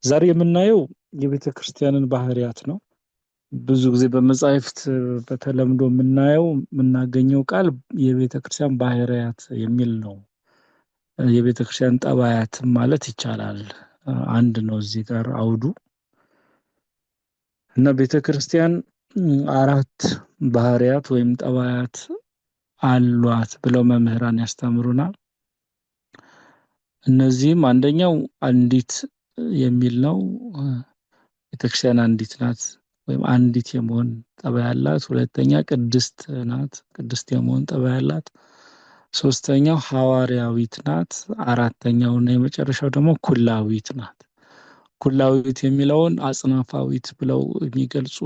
ዛሬ የምናየው የቤተክርስቲያንን ባህሪያት ነው። ብዙ ጊዜ በመጻሕፍት በተለምዶ የምናገኘው ቃል የቤተክርስቲያን ባህሪያት የሚል ነው። የቤተክርስቲያን ጠባያት ማለት ይቻላል አንድ ነው እዚህ ጋር አውዱ እና ቤተክርስቲያን አራት ባህሪያት ወይም ጠባያት አሏት ብለው መምህራን ያስተምሩናል። እነዚህም አንደኛው አንዲት የሚል ነው። ቤተክርስቲያን አንዲት ናት ወይም አንዲት የመሆን ጠባይ አላት። ሁለተኛ ቅድስት ናት፣ ቅድስት የመሆን ጠባይ አላት። ሶስተኛው ሐዋርያዊት ናት። አራተኛውና የመጨረሻው ደግሞ ኩላዊት ናት። ኩላዊት የሚለውን አጽናፋዊት ብለው የሚገልጹ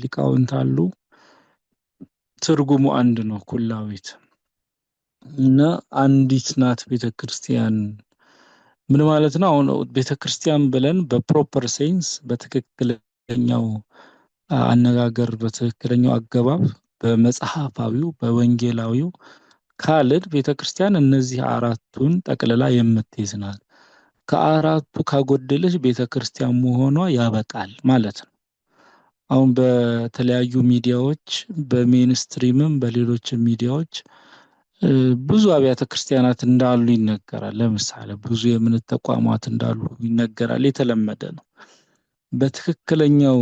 ሊቃውንት አሉ። ትርጉሙ አንድ ነው ኩላዊት እና አንዲት ናት ቤተክርስቲያን ምን ማለት ነው? አሁን ቤተክርስቲያን ብለን በፕሮፐር ሴንስ በትክክለኛው አነጋገር በትክክለኛው አገባብ በመጽሐፋዊው በወንጌላዊው ካልን ቤተክርስቲያን እነዚህ አራቱን ጠቅልላ የምትይዝ ናት። ከአራቱ ካጎደለች ቤተክርስቲያን መሆኗ ያበቃል ማለት ነው። አሁን በተለያዩ ሚዲያዎች በሜንስትሪምም በሌሎችም ሚዲያዎች ብዙ አብያተ ክርስቲያናት እንዳሉ ይነገራል። ለምሳሌ ብዙ የእምነት ተቋማት እንዳሉ ይነገራል። የተለመደ ነው። በትክክለኛው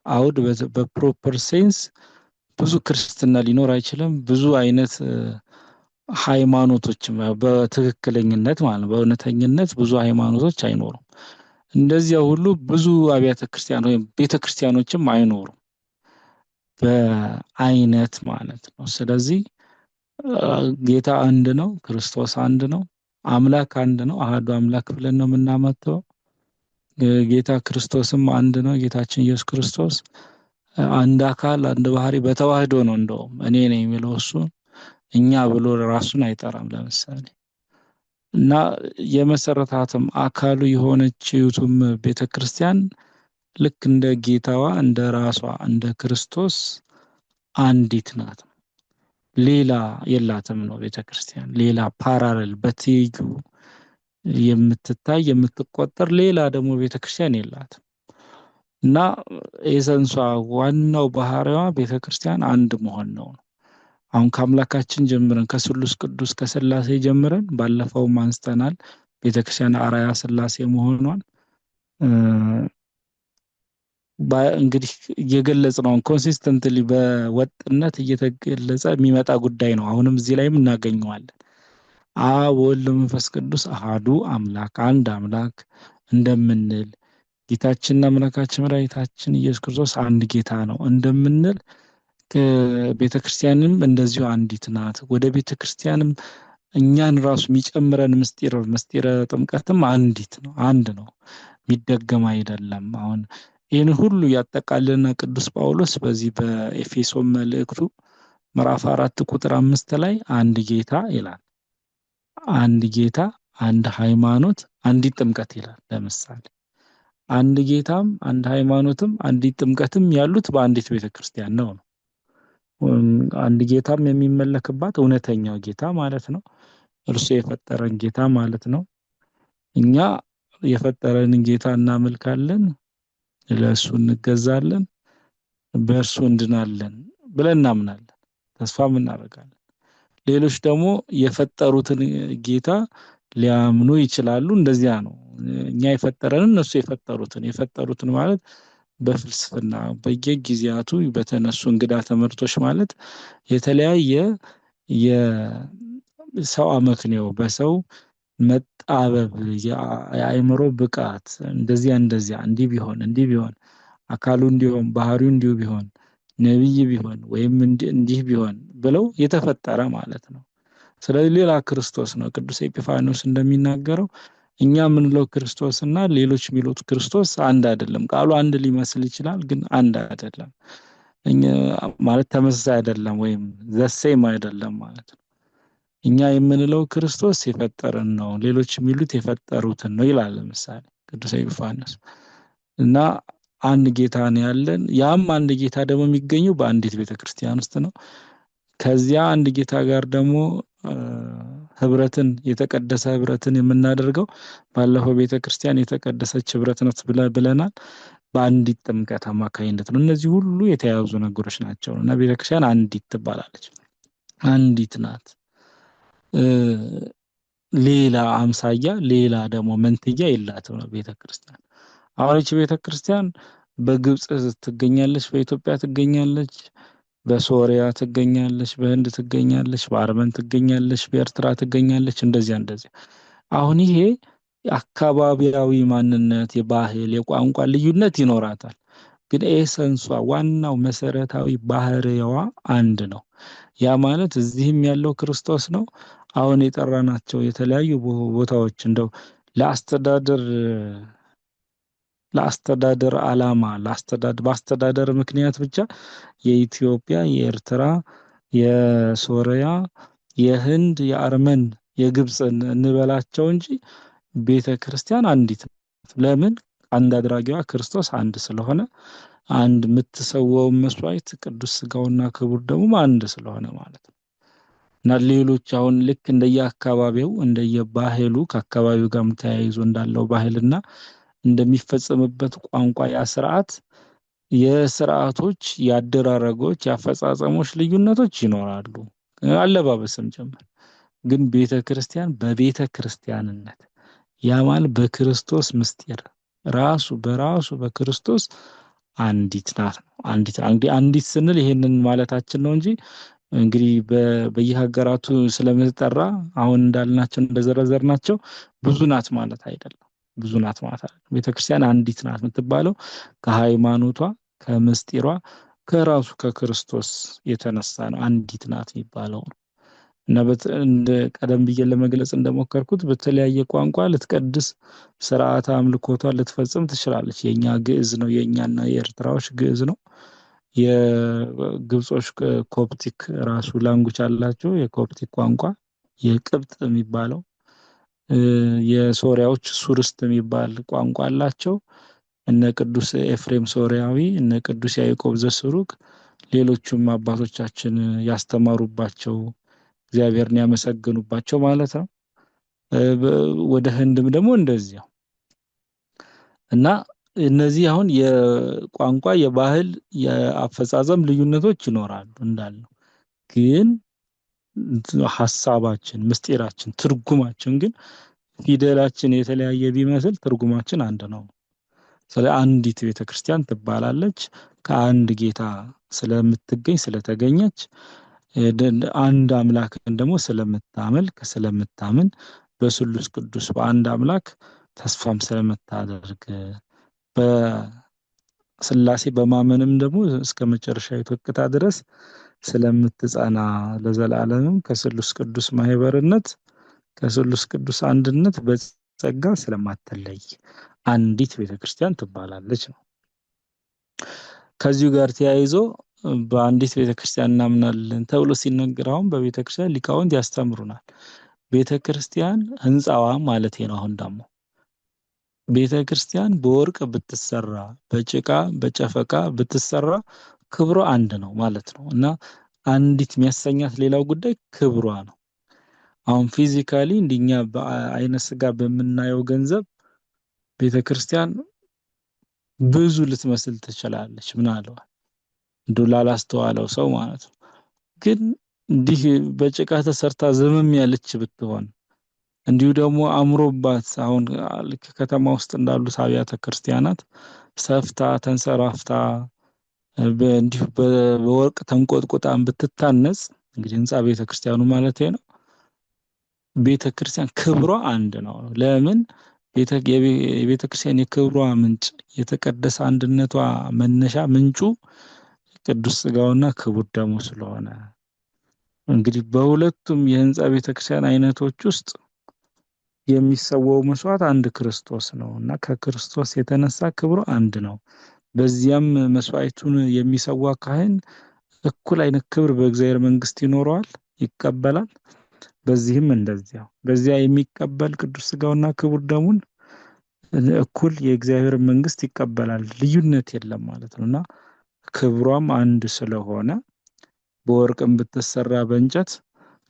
አውድ በፕሮፐር ሴንስ ብዙ ክርስትና ሊኖር አይችልም። ብዙ አይነት ሃይማኖቶችም በትክክለኝነት ማለት ነው በእውነተኝነት ብዙ ሃይማኖቶች አይኖሩም። እንደዚያ ሁሉ ብዙ አብያተ ክርስቲያን ወይም ቤተክርስቲያኖችም አይኖሩም በአይነት ማለት ነው። ስለዚህ ጌታ አንድ ነው፣ ክርስቶስ አንድ ነው፣ አምላክ አንድ ነው። አሐዱ አምላክ ብለን ነው የምናመልከው። ጌታ ክርስቶስም አንድ ነው። ጌታችን ኢየሱስ ክርስቶስ አንድ አካል አንድ ባህሪ በተዋህዶ ነው። እንደውም እኔ ነኝ የሚለው እሱ እኛ ብሎ ራሱን አይጠራም ለምሳሌ እና የመሰረታትም አካሉ የሆነችውም ቤተክርስቲያን ልክ እንደ ጌታዋ እንደ ራሷ እንደ ክርስቶስ አንዲት ናት። ሌላ የላትም ነው ቤተክርስቲያን። ሌላ ፓራሌል በትይዩ የምትታይ የምትቆጠር ሌላ ደግሞ ቤተክርስቲያን የላትም እና ኤሰንሷ ዋናው ባህሪዋ ቤተክርስቲያን አንድ መሆን ነው። አሁን ከአምላካችን ጀምረን ከስሉስ ቅዱስ ከሥላሴ ጀምረን ባለፈውም አንስተናል ቤተክርስቲያን አርአያ ሥላሴ መሆኗን እንግዲህ እየገለጽ ነው። ኮንሲስተንትሊ በወጥነት እየተገለጸ የሚመጣ ጉዳይ ነው። አሁንም እዚህ ላይም እናገኘዋለን። አብ ወልድ መንፈስ ቅዱስ አሐዱ አምላክ አንድ አምላክ እንደምንል ጌታችንና አምላካችን መድኃኒታችን ኢየሱስ ክርስቶስ አንድ ጌታ ነው እንደምንል ቤተክርስቲያንም እንደዚሁ አንዲት ናት። ወደ ቤተክርስቲያንም እኛን ራሱ የሚጨምረን ምስጢረ ጥምቀትም አንዲት ነው፣ አንድ ነው፣ የሚደገም አይደለም። አሁን ይህን ሁሉ ያጠቃልልና ቅዱስ ጳውሎስ በዚህ በኤፌሶን መልእክቱ ምዕራፍ 4 ቁጥር 5 ላይ አንድ ጌታ ይላል። አንድ ጌታ፣ አንድ ሃይማኖት፣ አንዲት ጥምቀት ይላል። ለምሳሌ አንድ ጌታም አንድ ሃይማኖትም አንዲት ጥምቀትም ያሉት በአንዲት ቤተክርስቲያን ነው። አንድ ጌታም የሚመለክባት እውነተኛው ጌታ ማለት ነው። እርሱ የፈጠረን ጌታ ማለት ነው። እኛ የፈጠረንን ጌታ እናመልካለን፣ ለእሱ እንገዛለን፣ በእርሱ እንድናለን ብለን እናምናለን፣ ተስፋም እናደርጋለን። ሌሎች ደግሞ የፈጠሩትን ጌታ ሊያምኑ ይችላሉ። እንደዚያ ነው። እኛ የፈጠረንን እነሱ የፈጠሩትን ማለት በፍልስፍና በየጊዜያቱ በተነሱ እንግዳ ትምህርቶች ማለት የተለያየ የሰው አመክንዮ በሰው መጣበብ የአእምሮ ብቃት እንደዚያ እንዲህ ቢሆን አካሉ እንዲሆን ባህሪው እንዲሁ ቢሆን ነብይ ቢሆን ወይም እንዲህ ቢሆን ብለው የተፈጠረ ማለት ነው። ስለዚህ ሌላ ክርስቶስ ነው። ቅዱስ ኤጲፋንዮስ እንደሚናገረው እኛ የምንለው ክርስቶስና ሌሎች የሚሉት ክርስቶስ አንድ አይደለም። ቃሉ አንድ ሊመስል ይችላል፣ ግን አንድ አይደለም። ማለት ተመሳሳይ አይደለም ወይም ዘሴም አይደለም ማለት ነው። እኛ የምንለው ክርስቶስ የፈጠረን ነው፣ ሌሎች የሚሉት የፈጠሩትን ነው ይላል ለምሳሌ ቅዱስ ኤጲፋንዮስ። እና አንድ ጌታ ነው ያለን። ያም አንድ ጌታ ደግሞ የሚገኘው በአንዲት ቤተክርስቲያን ውስጥ ነው። ከዚያ አንድ ጌታ ጋር ደግሞ ህብረትን የተቀደሰ ህብረትን የምናደርገው ባለፈው ቤተክርስቲያን የተቀደሰች ህብረት ናት ብለናል። በአንዲት ጥምቀት አማካኝነት ነው። እነዚህ ሁሉ የተያያዙ ነገሮች ናቸው እና ቤተክርስቲያን አንዲት ትባላለች። አንዲት ናት። ሌላ አምሳያ ሌላ ደግሞ መንትያ የላትም ነው ቤተክርስቲያን። አሁን ይህች ቤተክርስቲያን በግብፅ ትገኛለች፣ በኢትዮጵያ ትገኛለች፣ በሶሪያ ትገኛለች፣ በህንድ ትገኛለች፣ በአርመን ትገኛለች፣ በኤርትራ ትገኛለች። እንደዚያ አሁን ይሄ አካባቢያዊ ማንነት፣ የባህል፣ የቋንቋ ልዩነት ይኖራታል። ግን ኤሰንሷ ዋናው መሰረታዊ ባህሪዋ አንድ ነው። ያ ማለት እዚህም ያለው ክርስቶስ ነው። አሁን የጠራናቸው የተለያዩ ቦታዎች እንደው ለአስተዳደር ዓላማ በአስተዳደር ምክንያት ብቻ የኢትዮጵያ፣ የኤርትራ፣ የሶሪያ፣ የህንድ፣ የአርመን፣ የግብፅ እንበላቸው እንጂ ቤተ ክርስቲያን አንዲት ናት። ለምን? አንድ አድራጊዋ ክርስቶስ አንድ ስለሆነ፣ አንድ የምትሰዋው መስዋዕት ቅዱስ ስጋውና ክቡር ደሙም አንድ ስለሆነ ማለት ነው። እና ሌሎች አሁን ልክ እንደየአካባቢው እንደየባህሉ ከአካባቢው ጋርም ተያይዞ እንዳለው ባህልና እንደሚፈጸምበት ቋንቋ ያ ስርዓት የስርዓቶች የአደራረጎች የአፈጻጸሞች ልዩነቶች ይኖራሉ፣ አለባበስም ጭምር። ግን ቤተ ክርስቲያን በቤተ ክርስቲያንነት ያ ማለት በክርስቶስ ምስጢር በራሱ በክርስቶስ አንዲት ናት ነው። አንዲት ስንል ይሄንን ማለታችን ነው እንጂ እንግዲህ በየሀገራቱ ስለምትጠራ አሁን እንዳልናቸው እንደዘረዘርናቸው ብዙ ናት ማለት አይደለም። ብዙ ናት ማለት አይደለም። ቤተክርስቲያን አንዲት ናት የምትባለው ከሃይማኖቷ፣ ከምስጢሯ፣ ከራሱ ከክርስቶስ የተነሳ ነው አንዲት ናት የሚባለው ነው። እና ቀደም ብዬ ለመግለጽ እንደሞከርኩት በተለያየ ቋንቋ ልትቀድስ ስርዓተ አምልኮቷ ልትፈጽም ትችላለች። የኛ ግዕዝ ነው፣ የኛና የኤርትራዎች ግዕዝ ነው። የግብጾች ኮፕቲክ ራሱ ላንጉጅ አላቸው፣ የኮፕቲክ ቋንቋ የቅብጥ የሚባለው። የሶሪያዎች ሱርስት የሚባል ቋንቋ አላቸው። እነ ቅዱስ ኤፍሬም ሶሪያዊ፣ እነ ቅዱስ ያዕቆብ ዘስሩግ፣ ሌሎቹም አባቶቻችን ያስተማሩባቸው እግዚአብሔርን ያመሰግኑባቸው ማለት ነው። ወደ ህንድም ደግሞ እንደዚያው እና እነዚህ አሁን የቋንቋ የባህል የአፈጻጸም ልዩነቶች ይኖራሉ እንዳልነው፣ ግን ሀሳባችን፣ ምስጢራችን፣ ትርጉማችን ግን ፊደላችን የተለያየ ቢመስል ትርጉማችን አንድ ነው። ስለዚህ አንዲት ቤተክርስቲያን ትባላለች። ከአንድ ጌታ ስለምትገኝ ስለተገኘች አንድ አምላክን ደግሞ ስለምታምን በስሉስ ቅዱስ በአንድ አምላክ ተስፋም ስለምታደርግ በስላሴ በማመንም ደግሞ እስከ መጨረሻ እቅታ ድረስ ስለምትጸና ለዘላለምም ከስሉስ ቅዱስ ማህበርነት ከስሉስ ቅዱስ አንድነት በጸጋ ስለማትለይ አንዲት ቤተክርስቲያን ትባላለች ነው። ከዚሁ ጋር ተያይዞ በአንዲት ቤተክርስቲያን እናምናለን ተብሎ ሲነገር አሁን በቤተክርስቲያን ሊቃውንት ያስተምሩናል። ቤተክርስቲያን ህንፃዋ ማለት ነው። አሁን ደግሞ ቤተክርስቲያን በወርቅ ብትሰራ በጭቃ በጨፈቃ ብትሰራ ክብሯ አንድ ነው ማለት ነው። እና አንዲት የሚያሰኛት ሌላው ጉዳይ ክብሯ ነው። አሁን ፊዚካሊ እንደኛ በአይነ ስጋ በምናየው ገንዘብ ቤተክርስቲያን ብዙ ልትመስል ትችላለች ምናልባት ላላስተዋለው ሰው ማለት ነው። ግን እንዲህ በጭቃ ተሰርታ ዘመም ያለች ብትሆን እንዲሁ ደግሞ አምሮባት አሁን ልክ ከተማ ውስጥ እንዳሉት አብያተ ክርስቲያናት ሰፍታ ተንሰራፍታ እንዲሁ በወርቅ ተንቆጥቁጣን ብትታነጽ እንግዲህ ህንፃ ቤተክርስቲያኑ ማለት ነው። ቤተክርስቲያን ክብሯ አንድ ነው። ለምን? የቤተክርስቲያን የክብሯ ምንጭ የተቀደሰ አንድነቷ መነሻ ምንጩ ቅዱስ ስጋውና ክቡር ደሙ ስለሆነ እንግዲህ በሁለቱም የህንፃ ቤተክርስቲያን አይነቶች ውስጥ የሚሰዋው መስዋዕት አንድ ክርስቶስ ነው እና ከክርስቶስ የተነሳ ክብሩ አንድ ነው። በዚያም መስዋዕቱን የሚሰዋ ካህን እኩል አይነት ክብር በእግዚአብሔር መንግስት ይኖረዋል፣ ይቀበላል። በዚህም እንደዚያው በዚያ የሚቀበል ቅዱስ ስጋውና ክቡር ደሙን እኩል የእግዚአብሔር መንግስት ይቀበላል። ልዩነት የለም ማለት ነውና ክብሯም አንድ ስለሆነ በወርቅም ብትሰራ በእንጨት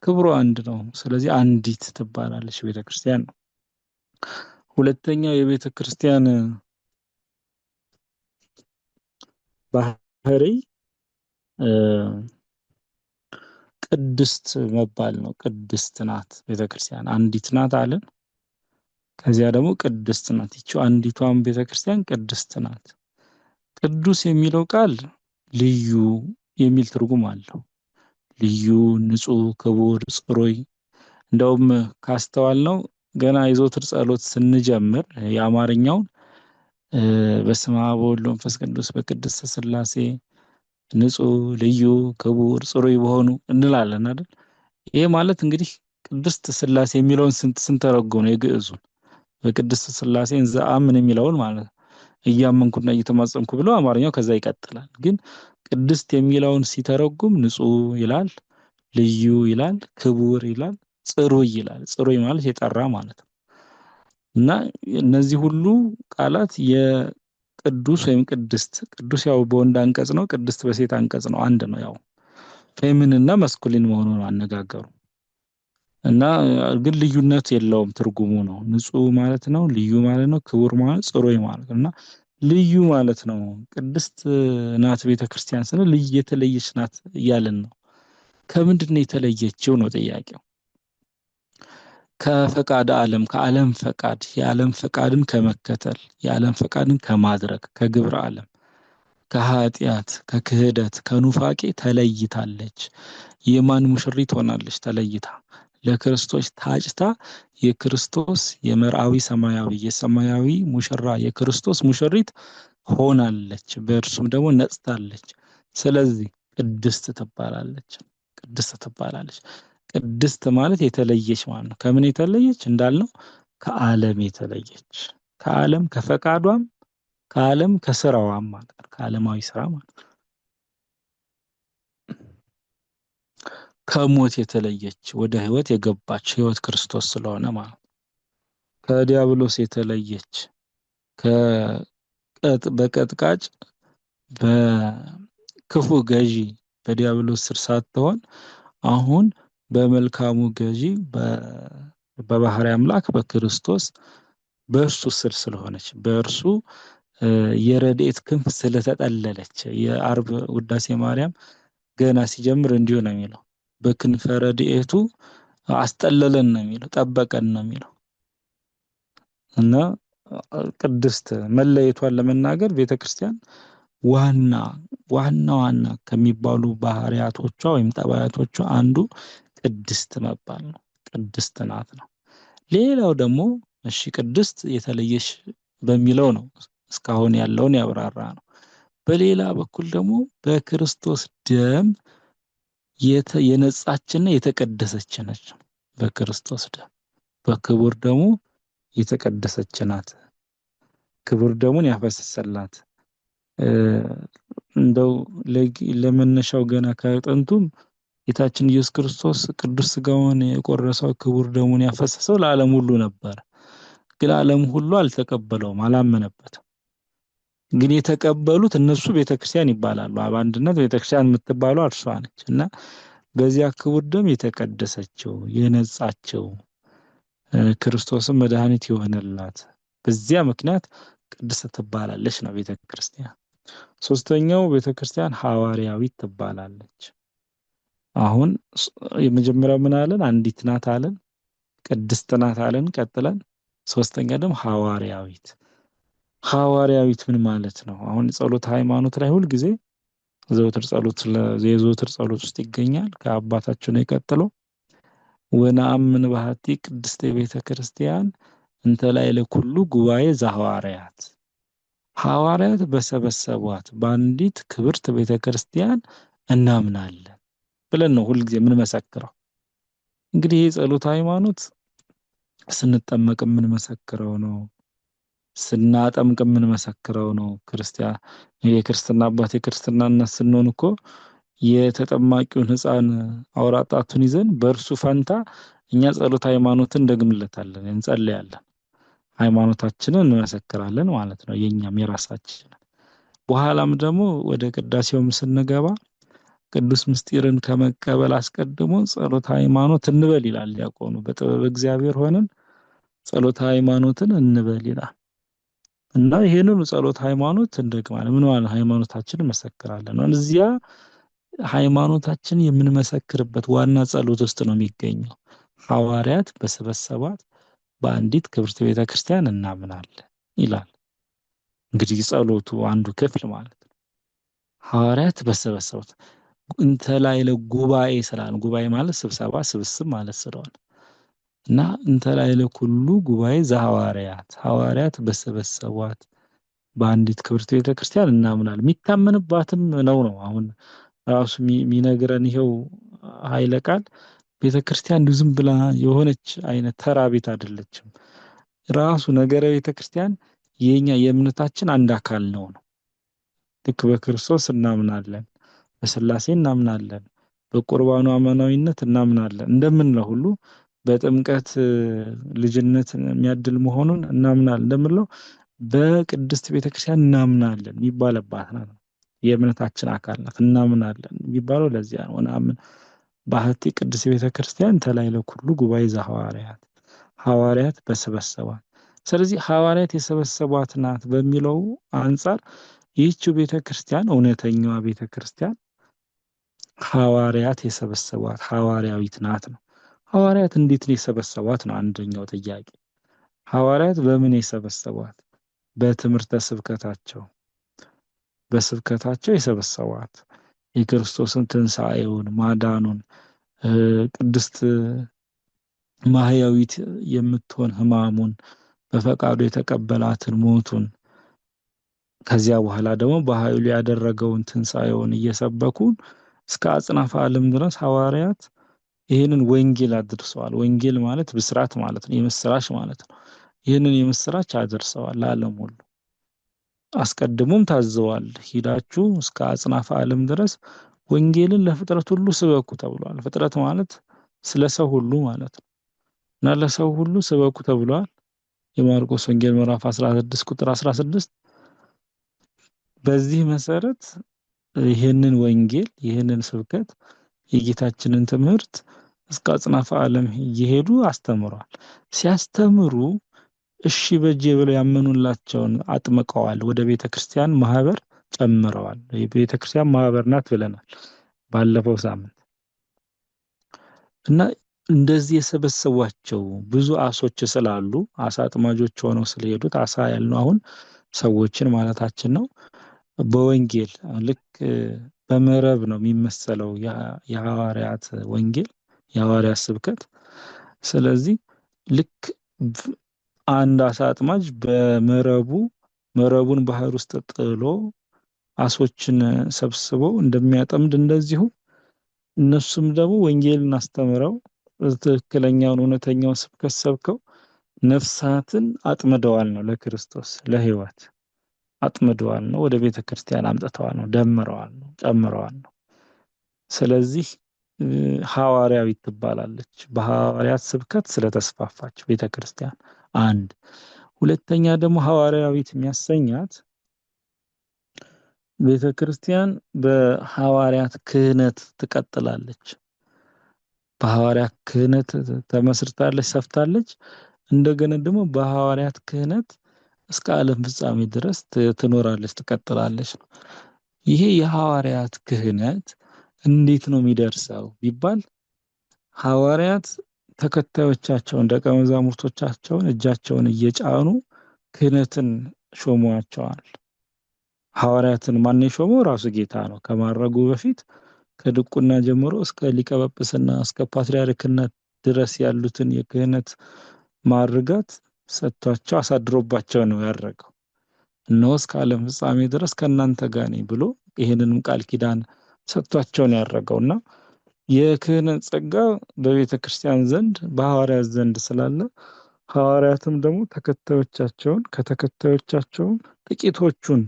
ክብሩ አንድ ነው። ስለዚህ አንዲት ትባላለች ቤተክርስቲያን ነው። ሁለተኛው የቤተ ክርስቲያን ባህሪ ቅድስት መባል ነው። ቅድስት ናት ቤተክርስቲያን፣ አንዲት ናት አለን። ከዚያ ደግሞ ቅድስት ናት። ይቺው አንዲቷን ቤተክርስቲያን ቅድስት ናት። ቅዱስ የሚለው ቃል ልዩ የሚል ትርጉም አለው። ልዩ፣ ንጹሕ፣ ክቡር፣ ጽሩይ። እንደውም ካስተዋልነው ገና የዘወትር ጸሎት ስንጀምር የአማርኛውን በስመ አብ ወወልድ ወመንፈስ ቅዱስ በቅድስት ሥላሴ ንጹሕ፣ ልዩ፣ ክቡር፣ ጽሩይ በሆኑ እንላለን አይደል? ይሄ ማለት እንግዲህ ቅድስት ሥላሴ የሚለውን ስንተረጎም ነው የግዕዙን በቅድስት ሥላሴ እንዘ አምን የሚለውን ማለት ነው። እያመንኩና እየተማጸንኩ ብለው አማርኛው ከዛ ይቀጥላል። ግን ቅድስት የሚለውን ሲተረጉም ንጹሕ ይላል፣ ልዩ ይላል፣ ክቡር ይላል፣ ጽሩይ ይላል። ጽሩይ ማለት የጠራ ማለት ነው። እና እነዚህ ሁሉ ቃላት የቅዱስ ወይም ቅድስት፣ ቅዱስ ያው በወንድ አንቀጽ ነው፣ ቅድስት በሴት አንቀጽ ነው። አንድ ነው፣ ያው ፌሚን እና መስኩሊን መሆኑ ነው አነጋገሩ። እና ግን ልዩነት የለውም፣ ትርጉሙ ነው። ንጹሕ ማለት ነው፣ ልዩ ማለት ነው፣ ክቡር ማለት ጽሩይ ማለት ነው። እና ልዩ ማለት ነው። ቅድስት ናት ቤተክርስቲያን ስንል የተለየች ናት እያልን ነው። ከምንድን ነው የተለየችው ነው ጥያቄው። ከፈቃድ ዓለም፣ ከዓለም ፈቃድ፣ የዓለም ፈቃድን ከመከተል፣ የዓለም ፈቃድን ከማድረግ፣ ከግብረ ዓለም፣ ከኃጢአት፣ ከክህደት፣ ከኑፋቄ ተለይታለች። የማን ሙሽሪት ሆናለች? ተለይታ ለክርስቶስ ታጭታ የክርስቶስ የመርአዊ ሰማያዊ የሰማያዊ ሙሽራ የክርስቶስ ሙሽሪት ሆናለች። በእርሱም ደግሞ ነጽታለች። ስለዚህ ቅድስት ትባላለች። ቅድስት ትባላለች። ቅድስት ማለት የተለየች ማለት ነው። ከምን የተለየች እንዳልነው ከዓለም የተለየች፣ ከዓለም ከፈቃዷም፣ ከዓለም ከስራዋም ማለት ነው። ከዓለማዊ ስራ ማለት ነው። ከሞት የተለየች ወደ ህይወት የገባች ህይወት ክርስቶስ ስለሆነ ማለት ነው። ከዲያብሎስ የተለየች በቀጥቃጭ በክፉ ገዢ በዲያብሎስ ስር ሳትሆን አሁን በመልካሙ ገዢ በባህሪ አምላክ በክርስቶስ በእርሱ ስር ስለሆነች በእርሱ የረድኤት ክንፍ ስለተጠለለች። የዓርብ ውዳሴ ማርያም ገና ሲጀምር እንዲሁ ነው የሚለው፣ በክንፈ ረድኤቱ አስጠለለን ነው የሚለው፣ ጠበቀን ነው የሚለው። እና ቅድስት መለየቷን ለመናገር ቤተክርስቲያን ዋና ዋና ከሚባሉ ባህሪያቶቿ ወይም ጠባያቶቿ አንዱ ቅድስት መባል ነው። ቅድስት ናት ነው። ሌላው ደግሞ እሺ ቅድስት የተለየሽ በሚለው ነው እስካሁን ያለውን ያብራራ ነው። በሌላ በኩል ደግሞ በክርስቶስ ደም የነጻችና የተቀደሰች ነች። በክርስቶስ ደም በክቡር ደሙ የተቀደሰች ናት። ክቡር ደሙን ያፈሰሰላት እንደው ለመነሻው ገና ከጥንቱም ጌታችን ኢየሱስ ክርስቶስ ቅዱስ ሥጋውን የቆረሰው ክቡር ደሙን ያፈሰሰው ለዓለም ሁሉ ነበር። ግን ዓለም ሁሉ አልተቀበለውም፣ አላመነበትም። ግን የተቀበሉት እነሱ ቤተክርስቲያን ይባላሉ። በአንድነት ቤተክርስቲያን የምትባለው እርሷ ነች። እና በዚያ ክቡር ደም የተቀደሰችው የነጻቸው ክርስቶስም መድኃኒት የሆነላት በዚያ ምክንያት ቅድስት ትባላለች ነው ቤተክርስቲያን። ሶስተኛው ቤተክርስቲያን ሐዋርያዊት ትባላለች። አሁን የመጀመሪያው ምን አለን? አንዲት ናት አለን፣ ቅድስት ናት አለን። ቀጥለን ሶስተኛ ደግሞ ሐዋርያዊት። ሐዋርያዊት ምን ማለት ነው? አሁን ጸሎት ሃይማኖት ላይ ሁል ጊዜ የዘወትር ጸሎት ውስጥ ይገኛል። ከአባታችን የቀጥለው ወነአምን ባህቲ ቅድስት ቤተ ክርስቲያን እንተ ላዕለ ኩሉ ጉባኤ ዘሐዋርያት። ሐዋርያት በሰበሰቧት በአንዲት ክብርት ቤተ ክርስቲያን እናምናለን ብለን ነው ሁልጊዜ የምንመሰክረው። እንግዲህ ይህ ጸሎት ሃይማኖት ስንጠመቅ የምንመሰክረው ነው፣ ስናጠምቅ የምንመሰክረው ነው። የክርስትና አባት የክርስትና እናት ስንሆን እኮ የተጠማቂውን ሕፃን አውራ ጣቱን ይዘን በእርሱ ፈንታ እኛ ጸሎት ሃይማኖትን እንደግምለታለን፣ እንጸልያለን፣ ሃይማኖታችንን እንመሰክራለን ማለት ነው። የኛም የራሳችን በኋላም ደግሞ ወደ ቅዳሴውም ስንገባ ቅዱስ ምስጢርን ከመቀበል አስቀድሞ ጸሎተ ሃይማኖት እንበል ይላል ዲያቆኑ። በጥበብ እግዚአብሔር ሆነን ጸሎተ ሃይማኖትን እንበል ይላል እና ይሄንን ጸሎተ ሃይማኖት እንደግማለን። ምን ማለት ሃይማኖታችንን እንመሰክራለን። እዚያ ሃይማኖታችን የምንመሰክርበት ዋና ጸሎት ውስጥ ነው የሚገኘው። ሐዋርያት በሰበሰቧት በአንዲት ክብርት ቤተ ክርስቲያን እናምናለን ይላል። እንግዲህ ጸሎቱ አንዱ ክፍል ማለት ነው። ሐዋርያት በሰበሰቡት እንተ ላዕለ ጉባኤ ስላል ጉባኤ ማለት ስብሰባ ስብስብ ማለት ስለሆነ እና እንተ ላዕለ ኩሉ ጉባኤ ዘሐዋርያት ሐዋርያት በሰበሰቧት በአንዲት ክብርት ቤተ ክርስቲያን እናምናለን። የሚታመንባትም ነው። አሁን ራሱ የሚነግረን ይኸው ኃይለ ቃል ቤተ ክርስቲያን እንዲሁ ዝም ብላ የሆነች አይነት ተራ ቤት አይደለችም። ራሱ ነገረ ቤተ ክርስቲያን የኛ የእምነታችን አንድ አካል ነው። ልክ በክርስቶስ እናምናለን፣ በሥላሴ እናምናለን፣ በቁርባኑ አማናዊነት እናምናለን እንደምንለው ሁሉ በጥምቀት ልጅነት የሚያድል መሆኑን እናምናለን እንደምንለው በቅድስት ቤተክርስቲያን እናምናለን የሚባልባት ናት። የእምነታችን አካል ናት። እናምናለን የሚባለው ለዚያ ነው። እናምን ባህቲ ቅድስት ቤተክርስቲያን ተላዕለ ኩሉ ጉባኤ ዘሐዋርያት ሐዋርያት በሰበሰቧት። ስለዚህ ሐዋርያት የሰበሰቧት ናት በሚለው አንጻር ይህችው ቤተክርስቲያን እውነተኛዋ ቤተክርስቲያን ሐዋርያት የሰበሰቧት ሐዋርያዊት ናት ነው። ሐዋርያት እንዴት ነው የሰበሰቧት ነው አንደኛው ጥያቄ። ሐዋርያት በምን የሰበሰቧት? በትምህርተ ስብከታቸው በስብከታቸው የሰበሰቧት የክርስቶስን ትንሣኤውን ማዳኑን ቅድስት ማህያዊት የምትሆን ሕማሙን በፈቃዱ የተቀበላትን ሞቱን ከዚያ በኋላ ደግሞ በኃይሉ ያደረገውን ትንሣኤውን እየሰበኩ እስከ አጽናፈ ዓለም ድረስ ሐዋርያት ይህንን ወንጌል አድርሰዋል። ወንጌል ማለት ብስራት ማለት ነው፣ የምስራች ማለት ነው። ይህንን የምስራች አድርሰዋል ለዓለም ሁሉ። አስቀድሞም ታዘዋል። ሂዳችሁ እስከ አጽናፈ ዓለም ድረስ ወንጌልን ለፍጥረት ሁሉ ስበኩ ተብሏል። ፍጥረት ማለት ስለ ሰው ሁሉ ማለት ነው እና ለሰው ሁሉ ስበኩ ተብሏል። የማርቆስ ወንጌል ምዕራፍ 16 ቁጥር 16። በዚህ መሰረት ይህንን ወንጌል ይህንን ስብከት የጌታችንን ትምህርት እስከ አጽናፈ ዓለም እየሄዱ አስተምረዋል። ሲያስተምሩ እሺ በጄ ብለው ያመኑላቸውን አጥምቀዋል። ወደ ቤተ ክርስቲያን ማህበር ጨምረዋል። የቤተ ክርስቲያን ማህበር ናት ብለናል ባለፈው ሳምንት እና እንደዚህ የሰበሰቧቸው ብዙ አሶች ስላሉ አሳ አጥማጆች ሆነው ስለሄዱት አሳ ያልነው አሁን ሰዎችን ማለታችን ነው። በወንጌል ልክ በመረብ ነው የሚመሰለው የሐዋርያት ወንጌል የሐዋርያት ስብከት። ስለዚህ ልክ አንድ አሳ አጥማጅ መረቡን ባህር ውስጥ ጥሎ አሶችን ሰብስቦ እንደሚያጠምድ እንደዚሁ እነሱም ደግሞ ወንጌልን አስተምረው ትክክለኛውን እውነተኛውን ስብከት ሰብከው ነፍሳትን አጥምደዋል ነው። ለክርስቶስ ለሕይወት አጥምደዋል ነው። ወደ ቤተ ክርስቲያን አምጥተዋል ነው። ደምረዋል ነው። ጨምረዋል ነው። ስለዚህ ሐዋርያዊት ትባላለች። በሐዋርያት ስብከት ስለተስፋፋች ቤተ ክርስቲያን አንድ። ሁለተኛ ደግሞ ሐዋርያዊት የሚያሰኛት ቤተ ክርስቲያን በሐዋርያት ክህነት ትቀጥላለች። በሐዋርያት ክህነት ተመስርታለች፣ ሰፍታለች። እንደገና ደግሞ በሐዋርያት ክህነት እስከ ዓለም ፍጻሜ ድረስ ትኖራለች፣ ትቀጥላለች ነው። ይሄ የሐዋርያት ክህነት እንዴት ነው የሚደርሰው ቢባል ሐዋርያት ተከታዮቻቸውን ደቀ መዛሙርቶቻቸውን እጃቸውን እየጫኑ ክህነትን ሾሟቸዋል። ሐዋርያትን ማን የሾመው? ራሱ ጌታ ነው። ከማድረጉ በፊት ከድቁና ጀምሮ እስከ ሊቀ ጵጵስና እስከ ፓትርያርክነት ድረስ ያሉትን የክህነት ማዕርጋት ሰጥቷቸው አሳድሮባቸው ነው ያደረገው። እነሆ እስከ ዓለም ፍጻሜ ድረስ ከእናንተ ጋር ነኝ ብሎ ይህንንም ቃል ኪዳን ሰጥቷቸው ነው ያደረገውና የክህነት ጸጋ በቤተ ክርስቲያን ዘንድ በሐዋርያት ዘንድ ስላለ ሐዋርያትም ደግሞ ከተከታዮቻቸውን ጥቂቶቹን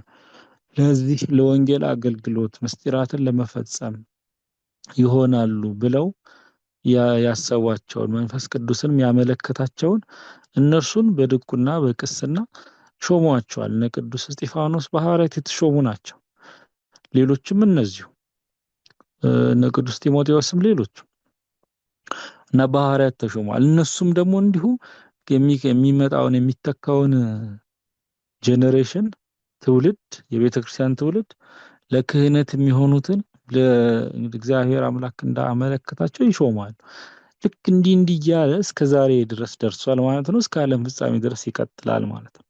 ለዚህ ለወንጌል አገልግሎት ምስጢራትን ለመፈጸም ይሆናሉ ብለው ያሰቧቸውን መንፈስ ቅዱስን የሚያመለክታቸውን እነርሱን በድቁና በቅስና ሾሟቸዋል። እነ ቅዱስ እስጢፋኖስ በሐዋርያት የተሾሙ ናቸው። ሌሎችም እነዚሁ እነ ቅዱስ ጢሞቴዎስም ሌሎች እና በሐዋርያት ተሾሟል። እነሱም ደግሞ እንዲሁ የሚመጣውን የሚተካውን ጄኔሬሽን ትውልድ የቤተ ክርስቲያን ትውልድ ለክህነት የሚሆኑትን ለእግዚአብሔር አምላክ እንዳመለከታቸው ይሾማል። ልክ እንዲህ እንዲህ እያለ እስከ ዛሬ ድረስ ደርሷል ማለት ነው። እስከ ዓለም ፍጻሜ ድረስ ይቀጥላል ማለት ነው።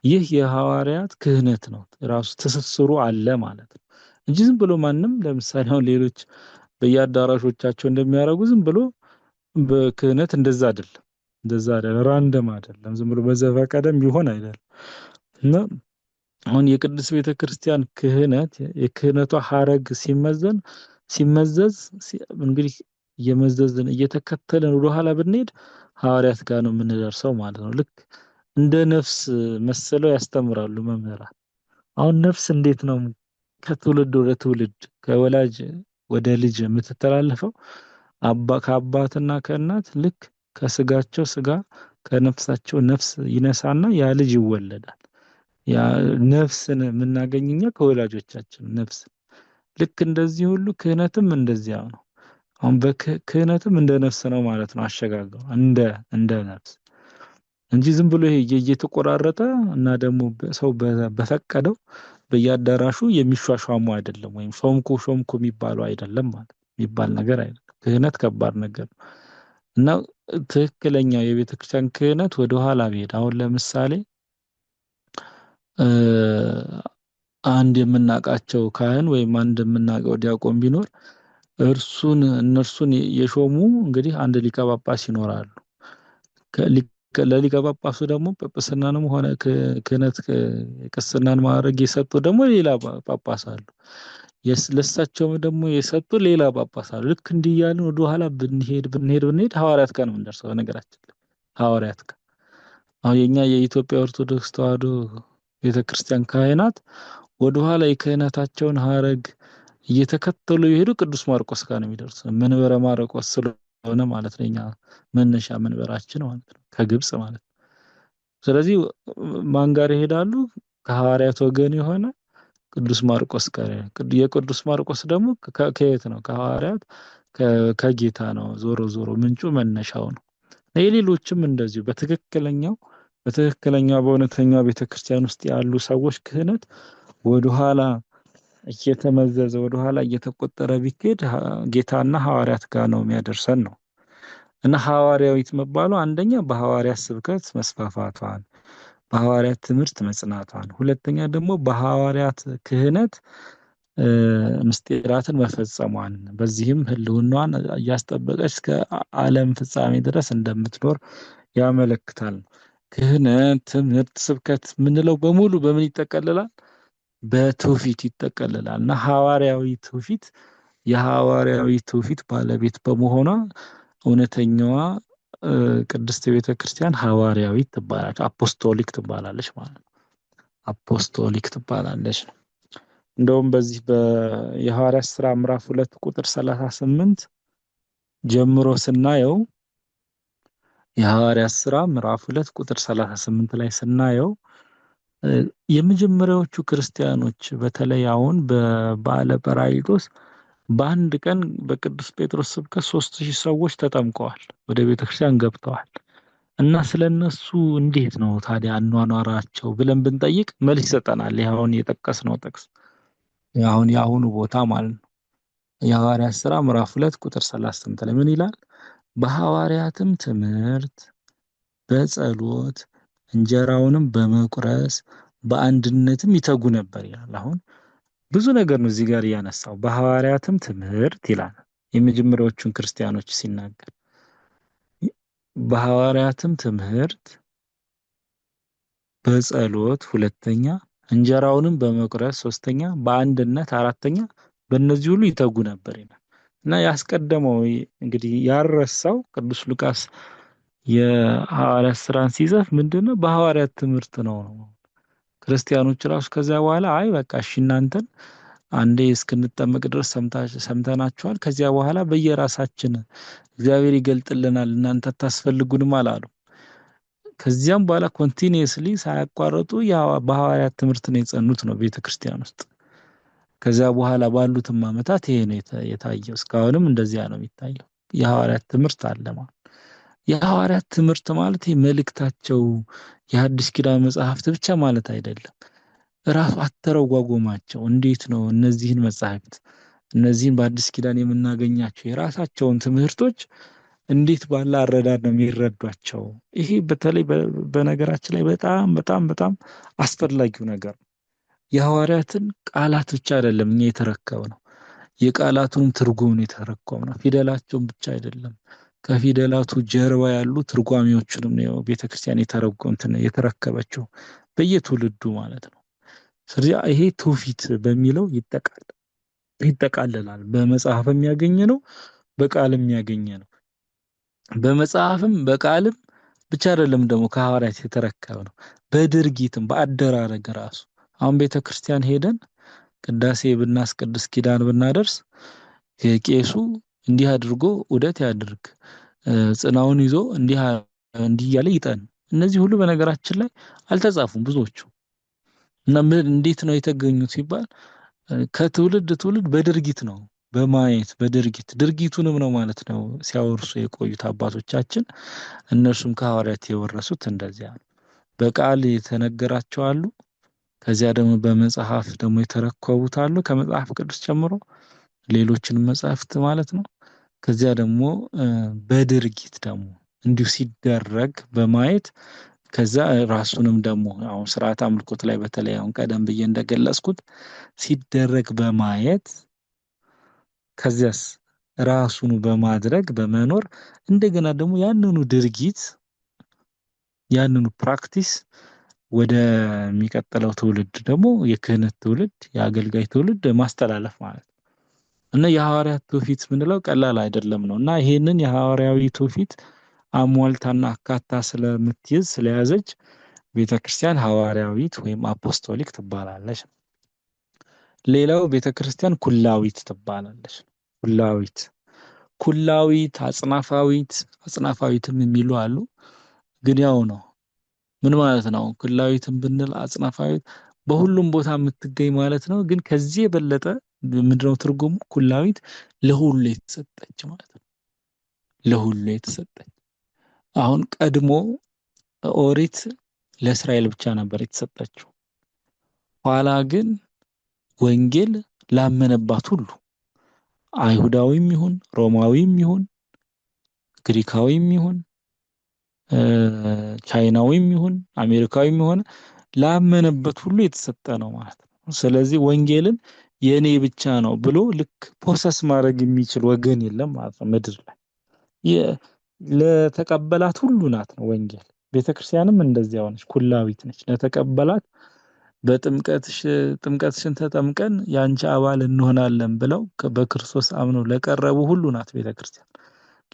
ይህ የሐዋርያት ክህነት ነው። ራሱ ትስስሩ አለ ማለት ነው እንጂ ዝም ብሎ ማንም ለምሳሌ አሁን ሌሎች በየአዳራሾቻቸው እንደሚያደርጉ ዝም ብሎ በክህነት እንደዛ አይደለም። እንደዛ አይደለም። ራንደም አይደለም። ዝም ብሎ በዘፈቀደም ቢሆን አይደለም። እና አሁን የቅዱስ ቤተ ክርስቲያን ክህነት የክህነቷ ሐረግ ሲመዘዝ እንግዲህ እየመዘዝን እየተከተልን ወደኋላ ብንሄድ ሐዋርያት ጋር ነው የምንደርሰው ማለት ነው። ልክ እንደ ነፍስ መሰለው ያስተምራሉ መምህራን። አሁን ነፍስ እንዴት ነው ከትውልድ ወደ ትውልድ ከወላጅ ወደ ልጅ የምትተላለፈው? ከአባትና ከእናት ልክ ከስጋቸው ስጋ ከነፍሳቸው ነፍስ ይነሳና ያ ልጅ ይወለዳል። ያ ነፍስን የምናገኝ እኛ ከወላጆቻችን ነፍስ። ልክ እንደዚህ ሁሉ ክህነትም እንደዚያው ነው። አሁን በክህነትም እንደ ነፍስ ነው ማለት ነው አሸጋገሩ እንደ ነፍስ እንጂ ዝም ብሎ ይሄ እየተቆራረጠ እና ደግሞ ሰው በፈቀደው በየአዳራሹ የሚሿሿሙ አይደለም። ወይም ሾምኩ የሚባለው አይደለም ማለት የሚባል ነገር አይደለም። ክህነት ከባድ ነገር ነው እና ትክክለኛው የቤተ ክርስቲያን ክህነት ወደኋላ ብሄድ አሁን ለምሳሌ አንድ የምናውቃቸው ካህን ወይም አንድ የምናውቀው ዲያቆን ቢኖር እነርሱን የሾሙ እንግዲህ አንድ ሊቀ ጳጳስ ይኖራሉ። ለሊቀ ጳጳሱ ደግሞ ጵጵስናንም ሆነ ክህነት ቅስናን ማዕረግ የሰጡ ደግሞ ሌላ ጳጳስ አሉ። ለእሳቸውም ደግሞ የሰጡ ሌላ ጳጳስ አሉ። ልክ እንዲህ እያልን ወደኋላ ብንሄድ ሐዋርያት ጋር ነው የምንደርሰው። በነገራችን ላይ ሐዋርያት ጋር አሁን የኛ የኢትዮጵያ ኦርቶዶክስ ተዋሕዶ ቤተክርስቲያን ካህናት ወደኋላ የክህነታቸውን ሐረግ እየተከተሉ የሄዱ ቅዱስ ማርቆስ ጋር ነው የሚደርሱ። መንበረ ማርቆስ ስለሆነ ማለት ነው የኛ መነሻ መንበራችን ማለት ነው ከግብጽ ማለት ነው። ስለዚህ ማን ጋር ይሄዳሉ? ከሐዋርያት ወገን የሆነ ቅዱስ ማርቆስ ጋር። የቅዱስ ማርቆስ ደግሞ ከየት ነው? ከሐዋርያት ከጌታ ነው። ዞሮ ዞሮ ምንጩ መነሻው ነው። የሌሎችም እንደዚሁ በትክክለኛው በእውነተኛው ቤተክርስቲያን ውስጥ ያሉ ሰዎች ክህነት ወደኋላ እየተመዘዘ ወደኋላ እየተቆጠረ ቢኬድ ጌታና ሐዋርያት ጋር ነው የሚያደርሰን ነው። እና ሐዋርያዊት መባሉ አንደኛ በሐዋርያት ስብከት መስፋፋቷን፣ በሐዋርያት ትምህርት መጽናቷን፣ ሁለተኛ ደግሞ በሐዋርያት ክህነት ምስጢራትን መፈጸሟን፣ በዚህም ሕልውናዋን እያስጠበቀች እስከ ዓለም ፍጻሜ ድረስ እንደምትኖር ያመለክታል። ክህነት፣ ትምህርት፣ ስብከት የምንለው በሙሉ በምን ይጠቀልላል? በትውፊት ይጠቀልላል። እና የሐዋርያዊ ትውፊት ባለቤት በመሆኗ እውነተኛዋ ቅድስት ቤተ ክርስቲያን ሐዋርያዊት ትባላለች፣ አፖስቶሊክ ትባላለች ማለት ነው። አፖስቶሊክ ትባላለች ነው። እንደውም በዚህ የሐዋርያት ሥራ ምዕራፍ 2 ቁጥር 38 ጀምሮ ስናየው የሐዋርያት ሥራ ምዕራፍ 2 ቁጥር 38 ላይ ስናየው የመጀመሪያዎቹ ክርስቲያኖች በተለይ አሁን በበዓለ ጰራቅሊጦስ በአንድ ቀን በቅዱስ ጴጥሮስ ስብከት 3000 ሰዎች ተጠምቀዋል፣ ወደ ቤተክርስቲያን ገብተዋል። እና ስለነሱ እንዴት ነው ታዲያ አኗኗራቸው ብለን ብንጠይቅ መልስ ይሰጠናል። አሁን የጠቀስነው ጥቅስ አሁን የአሁኑ ቦታ ማለት ነው። የሐዋርያት ሥራ ምዕራፍ 2 ቁጥር 38 ላይ ምን ይላል? በሐዋርያትም ትምህርት በጸሎት እንጀራውንም በመቁረስ በአንድነትም ይተጉ ነበር ይላል። አሁን ብዙ ነገር ነው እዚህ ጋር እያነሳው። በሐዋርያትም ትምህርት ይላል የመጀመሪያዎቹን ክርስቲያኖች ሲናገር፣ በሐዋርያትም ትምህርት በጸሎት ሁለተኛ፣ እንጀራውንም በመቁረስ ሶስተኛ፣ በአንድነት አራተኛ፣ በእነዚህ ሁሉ ይተጉ ነበር ይላል። እና ያስቀደመው እንግዲህ ያረሳው ቅዱስ ሉቃስ የሐዋርያት ሥራን ሲጽፍ ምንድነው በሐዋርያት ትምህርት ነው። ክርስቲያኖች ራሱ ከዚያ በኋላ አይ በቃ እሺ እናንተን አንዴ እስክንጠመቅ ድረስ ሰምተናችኋል፣ ከዚያ በኋላ በየራሳችን እግዚአብሔር ይገልጥልናል፣ እናንተ አታስፈልጉንም አላሉ። ከዚያም በኋላ ኮንቲኒየስሊ ሳያቋርጡ በሐዋርያት ትምህርት ነው የጸኑት ነው ቤተክርስቲያን ውስጥ። ከዛ በኋላ ባሉትም ዓመታት ይሄ ነው የታየው። እስካሁንም እንደዚያ ነው የሚታየው። የሐዋርያት ትምህርት አለ ማለት የሐዋርያት ትምህርት ማለት መልእክታቸው የሐዲስ ኪዳን መጽሐፍት ብቻ ማለት አይደለም። ራሱ አተረጓጎማቸው እንዴት ነው እነዚህን መጽሐፍት እነዚህን በአዲስ ኪዳን የምናገኛቸው የራሳቸውን ትምህርቶች እንዴት ባለ አረዳድ ነው የሚረዷቸው? ይሄ በተለይ በነገራችን ላይ በጣም በጣም በጣም አስፈላጊው ነገር ነው። የሐዋርያትን ቃላት ብቻ አይደለም እኛ የተረከብነው፣ የቃላቱንም ትርጉም ነው የተረከብነው። ፊደላቸውን ብቻ አይደለም፣ ከፊደላቱ ጀርባ ያሉ ትርጓሜዎችንም ነው ቤተክርስቲያን የተረከበችው በየትውልዱ ማለት ነው። ስለዚህ ይሄ ትውፊት በሚለው ይጠቃልላል። በመጽሐፍም ያገኘ ነው፣ በቃልም ያገኘ ነው። በመጽሐፍም በቃልም ብቻ አይደለም ደግሞ ከሐዋርያት የተረከበ ነው፣ በድርጊትም በአደራረግ ራሱ አሁን ቤተክርስቲያን ሄደን ቅዳሴ ብናስቀድስ ኪዳን ብናደርስ ቄሱ እንዲህ አድርጎ ዑደት ያድርግ፣ ጽናውን ይዞ እንዲህ እያለ ይጠን። እነዚህ ሁሉ በነገራችን ላይ አልተጻፉም ብዙዎቹ። እና እንዴት ነው የተገኙት ሲባል ከትውልድ ትውልድ በድርጊት ነው፣ በማየት በድርጊት ድርጊቱንም ነው ማለት ነው ሲያወርሱ የቆዩት አባቶቻችን። እነርሱም ከሐዋርያት የወረሱት እንደዚያ ነው። በቃል የተነገራቸው አሉ፣ ከዚያ ደግሞ በመጽሐፍ ደግሞ የተረከቡት አሉ፣ ከመጽሐፍ ቅዱስ ጨምሮ ሌሎችንም መጽሐፍት ማለት ነው። ከዚያ ደግሞ በድርጊት ደግሞ እንዲሁ ሲደረግ በማየት ከዛ ራሱንም ደግሞ አሁን ስርዓት አምልኮት ላይ በተለይ አሁን ቀደም ብዬ እንደገለጽኩት ሲደረግ በማየት ከዚያስ ራሱን በማድረግ በመኖር እንደገና ደግሞ ያንኑ ድርጊት ያንኑ ፕራክቲስ ወደሚቀጥለው ትውልድ ደግሞ የክህነት ትውልድ የአገልጋይ ትውልድ ማስተላለፍ ማለት ነው። እና የሐዋርያት ትውፊት ምንለው ቀላል አይደለም ነው። እና ይሄንን የሐዋርያዊ ትውፊት አሟልታና አካታ ስለምትይዝ ስለያዘች ቤተክርስቲያን ሐዋርያዊት ወይም አፖስቶሊክ ትባላለች። ሌላው ቤተክርስቲያን ኩላዊት ትባላለች። ኩላዊት አጽናፋዊትም የሚሉ አሉ። ግን ያው ነው። ምን ማለት ነው? ኩላዊትም ብንል አጽናፋዊት በሁሉም ቦታ የምትገኝ ማለት ነው። ግን ከዚህ የበለጠ ምንድነው ትርጉሙ? ኩላዊት ለሁሉ የተሰጠች ማለት ነው። ለሁሉ የተሰጠች። አሁን ቀድሞ ኦሪት ለእስራኤል ብቻ ነበር የተሰጠችው። ኋላ ግን ወንጌል ላመነባት ሁሉ አይሁዳዊም ይሁን ሮማዊም ይሁን ግሪካዊም ይሁን ቻይናዊም ይሁን አሜሪካዊም ይሁን ላመነበት ሁሉ የተሰጠ ነው ማለት ነው። ስለዚህ ወንጌልን የኔ ብቻ ነው ብሎ ልክ ፖሰስ ማድረግ የሚችል ወገን የለም ማለት ነው ምድር ላይ። ለተቀበላት ሁሉ ናት ነው ወንጌል። ቤተክርስቲያንም እንደዚያው ነች፣ ኩላዊት ነች። ለተቀበላት ጥምቀትሽን ተጠምቀን ያንቺ አባል እንሆናለን ብለው በክርስቶስ አምነው ለቀረቡ ሁሉ ናት ቤተክርስቲያን።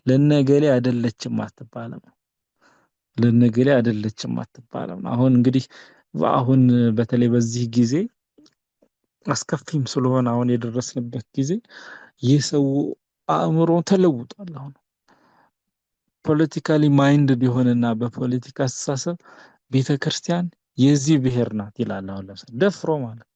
ለነገሌ አይደለችም አትባልም። አሁን እንግዲህ በተለይ በዚህ ጊዜ አስከፊም ስለሆነ አሁን የደረስንበት ጊዜ የሰው አእምሮ ተለውጧል። አሁን ፖለቲካሊ ማይንድድ የሆነና በፖለቲካ አስተሳሰብ ቤተክርስቲያን የዚህ ብሔር ናት ይላል። አሁን ለምሳሌ ደፍሮ ማለት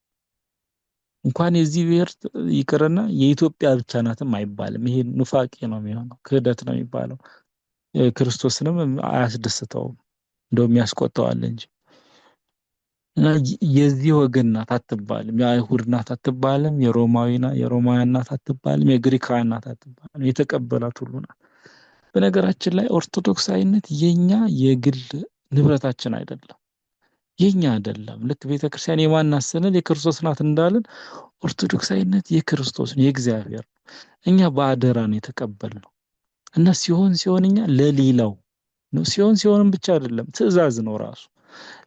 እንኳን የዚህ ብሔር ይቅርና የኢትዮጵያ ብቻ ናትም አይባልም። ይሄ ኑፋቄ ነው የሚሆነው፣ ክህደት ነው የሚባለው። ክርስቶስንም አያስደስተውም፣ እንደውም ያስቆጣዋል እንጂ። እና የዚህ ወገን ናት አትባልም፣ የአይሁድ ናት አትባልም፣ የሮማውያን ናት አትባልም፣ የግሪካውያን ናት አትባልም። የተቀበላት ሁሉ ናት። በነገራችን ላይ ኦርቶዶክሳዊነት የኛ የግል ንብረታችን አይደለም፣ የኛ አይደለም። ልክ ቤተክርስቲያን የማን ናት ስንል የክርስቶስ ናት እንዳልን ኦርቶዶክሳዊነት የክርስቶስ ነው፣ የእግዚአብሔር ነው። እኛ በአደራ ነው የተቀበልነው። እና ሲሆን እኛ ለሌላው ነው። ሲሆንም ብቻ አይደለም ትእዛዝ ነው ራሱ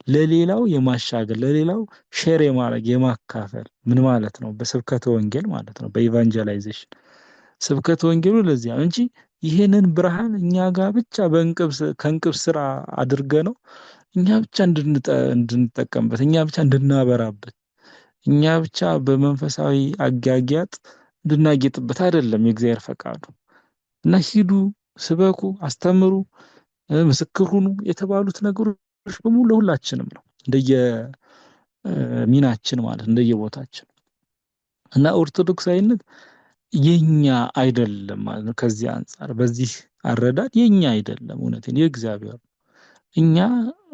ለሌላው የማሻገር ለሌላው ሼር የማድረግ የማካፈል ምን ማለት ነው? በስብከተ ወንጌል ማለት ነው። በኢቫንጀላይዜሽን ስብከተ ወንጌሉ ለዚያ እንጂ ይሄንን ብርሃን እኛ ጋር ብቻ ከእንቅብ ስራ አድርገ ነው እኛ ብቻ እንድንጠቀምበት፣ እኛ ብቻ እንድናበራበት፣ እኛ ብቻ በመንፈሳዊ አጋጊያጥ እንድናጌጥበት አይደለም የእግዚአብሔር ፈቃዱ። እና ሂዱ፣ ስበኩ፣ አስተምሩ፣ ምስክር ሁኑ የተባሉት ነገሮች በሙሉ ለሁላችንም ነው፣ እንደየ ሚናችን ማለት እንደየቦታችን። እና ኦርቶዶክሳዊነት የኛ አይደለም ማለት ነው። ከዚህ አንጻር በዚህ አረዳድ የኛ አይደለም፣ እውነቴን የእግዚአብሔር ነው። እኛ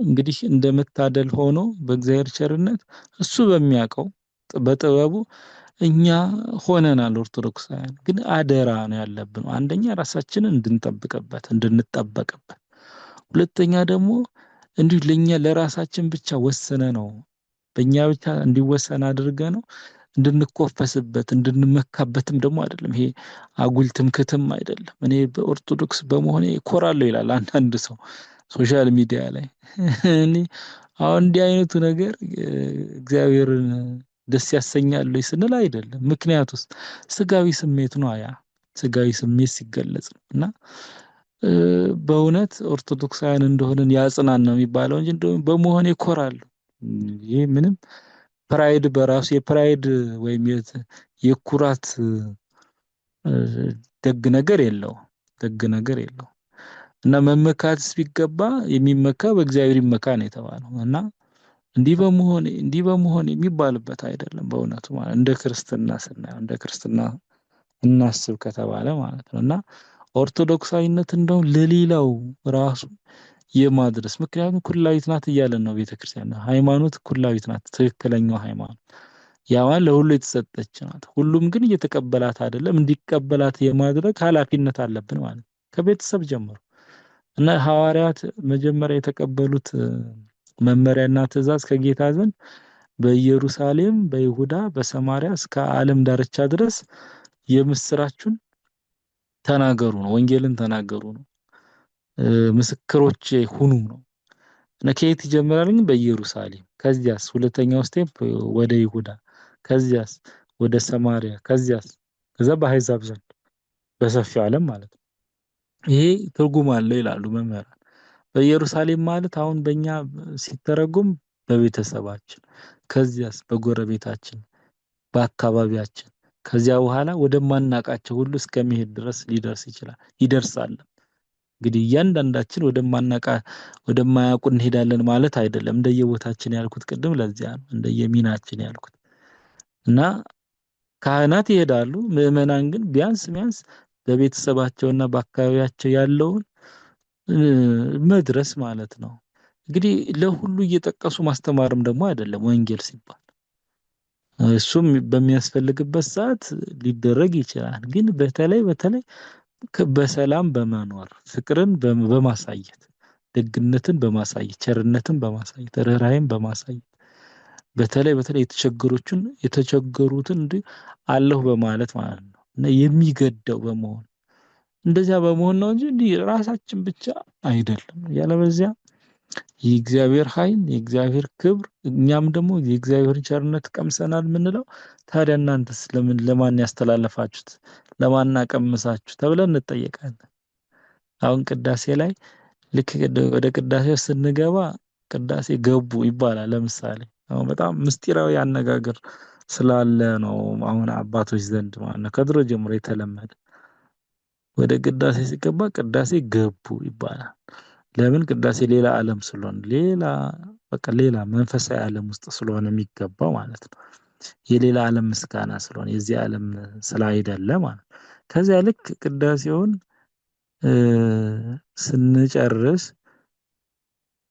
እንግዲህ እንደመታደል ሆኖ በእግዚአብሔር ቸርነት እሱ በሚያውቀው በጥበቡ እኛ ሆነናል። ኦርቶዶክሳውያን ግን አደራ ነው ያለብን፣ አንደኛ ራሳችንን እንድንጠበቅበት፣ ሁለተኛ ደግሞ እንዲሁ ለኛ ለራሳችን ብቻ ወሰነ ነው በእኛ ብቻ እንዲወሰን አድርገ ነው እንድንኮፈስበት እንድንመካበትም ደግሞ አይደለም። ይሄ አጉል ትምክትም አይደለም። እኔ በኦርቶዶክስ በመሆኔ እኮራለሁ ይላል አንዳንድ ሰው ሶሻል ሚዲያ ላይ። እኔ አሁን እንዲህ አይነቱ ነገር እግዚአብሔርን ደስ ያሰኛል ስንል አይደለም። ምክንያቱስ ስጋዊ ስሜት ነው። ያ ስጋዊ ስሜት ሲገለጽ ነው። እና በእውነት ኦርቶዶክሳውያን እንደሆንን ያጽናን ነው የሚባለው እንጂ እንደውም በመሆኔ እኮራለሁ። ይሄ ምንም ፕራይድ በራሱ የፕራይድ ወይም የኩራት ደግ ነገር የለው፣ ደግ ነገር የለው። እና መመካትስ ቢገባ የሚመካ በእግዚአብሔር ይመካ ነው የተባለው። እና እንዲህ በመሆን የሚባልበት አይደለም በእውነቱ ማለት እንደ ክርስትና ስናየው፣ እንደ ክርስትና እናስብ ከተባለ ማለት ነው። እና ኦርቶዶክሳዊነት እንደው ለሌላው ራሱ የማድረስ ምክንያቱም ኩላዊት ናት እያለን ነው ቤተክርስቲያን። ሃይማኖት ኩላዊት ናት፣ ትክክለኛው ሃይማኖት ያዋን ለሁሉ የተሰጠች ናት። ሁሉም ግን እየተቀበላት አይደለም። እንዲቀበላት የማድረግ ኃላፊነት አለብን ማለት ከቤተሰብ ጀምሮ። እና ሐዋርያት መጀመሪያ የተቀበሉት መመሪያና ትእዛዝ ከጌታ ዘንድ በኢየሩሳሌም፣ በይሁዳ፣ በሰማሪያ እስከ ዓለም ዳርቻ ድረስ የምስራቹን ተናገሩ ነው፣ ወንጌልን ተናገሩ ነው፣ ምስክሮች ሁኑ ነው። እና ከየት ይጀምራል ግን? በኢየሩሳሌም። ከዚያስ ሁለተኛው ስቴፕ ወደ ይሁዳ፣ ከዚያስ ወደ ሰማሪያ፣ ከዛ በአሕዛብ ዘንድ በሰፊው ዓለም ማለት ነው። ይሄ ትርጉም አለው ይላሉ መምህራን። በኢየሩሳሌም ማለት አሁን በእኛ ሲተረጉም በቤተሰባችን፣ ከዚያስ በጎረቤታችን፣ በአካባቢያችን፣ ከዚያ በኋላ ወደማናቃቸው ሁሉ እስከመሄድ ድረስ ሊደርስ ይችላል፣ ይደርሳል። እንግዲህ እያንዳንዳችን ወደማያውቁ እንሄዳለን ማለት አይደለም። እንደየቦታችን ያልኩት ቅድም ለዚያ ነው፣ እንደየሚናችን ያልኩት። እና ካህናት ይሄዳሉ፣ ምዕመናን ግን ቢያንስ በቤተሰባቸውና በአካባቢያቸው ያለውን መድረስ ማለት ነው። እንግዲህ ለሁሉ እየጠቀሱ ማስተማርም ደግሞ አይደለም ወንጌል ሲባል። እሱም በሚያስፈልግበት ሰዓት ሊደረግ ይችላል። ግን በተለይ በሰላም በመኖር ፍቅርን በማሳየት ደግነትን በማሳየት ቸርነትን በማሳየት ርህራሄን በማሳየት በተለይ የተቸገሩትን እንዲህ አለሁ በማለት ማለት ነው። እና የሚገደው በመሆን እንደዚያ በመሆን ነው እንጂ እንዲህ ራሳችን ብቻ አይደለም። ያለበዚያ የእግዚአብሔር ኃይል የእግዚአብሔር ክብር እኛም ደግሞ የእግዚአብሔር ቸርነት ቀምሰናል የምንለው ታዲያ እናንተስ ለማን ያስተላለፋችሁት ለማን አቀምሳችሁ ተብለን እንጠየቃለን። አሁን ቅዳሴ ላይ ልክ ወደ ቅዳሴው ስንገባ ቅዳሴ ገቡ ይባላል። ለምሳሌ አሁን በጣም ምስጢራዊ አነጋገር ስላለ ነው አሁን አባቶች ዘንድ ማለት ነው ከድሮ ጀምሮ የተለመደ። ወደ ቅዳሴ ሲገባ ቅዳሴ ገቡ ይባላል። ለምን? ቅዳሴ ሌላ ዓለም ስለሆነ ሌላ መንፈሳዊ ዓለም ውስጥ ስለሆነ የሚገባው ማለት ነው። የሌላ ዓለም ምስጋና ስለሆነ የዚህ ዓለም ስላይደለ ማለት ነው። ከዚያ ልክ ቅዳሴውን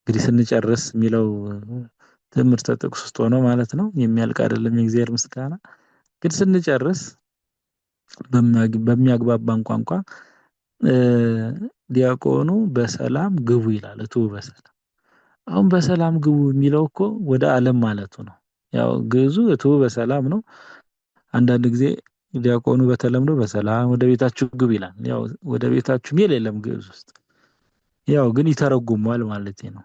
ስንጨርስ የሚለው ትምህርተ ጥቅስ ውስጥ ሆኖ ማለት ነው። የሚያልቅ አይደለም የእግዚአብሔር ምስጋና። ግን ስንጨርስ በሚያግባባን ቋንቋ ዲያቆኑ በሰላም ግቡ ይላል። እቱ በሰላም አሁን በሰላም ግቡ የሚለው እኮ ወደ ዓለም ማለቱ ነው። ያው ግዙ እቱ በሰላም ነው። አንዳንድ ጊዜ ዲያቆኑ በተለምዶ በሰላም ወደ ቤታችሁ ግቡ ይላል። ያው ወደ ቤታችሁ ሚል የለም ግዕዝ ውስጥ። ያው ግን ይተረጉማል ማለት ነው።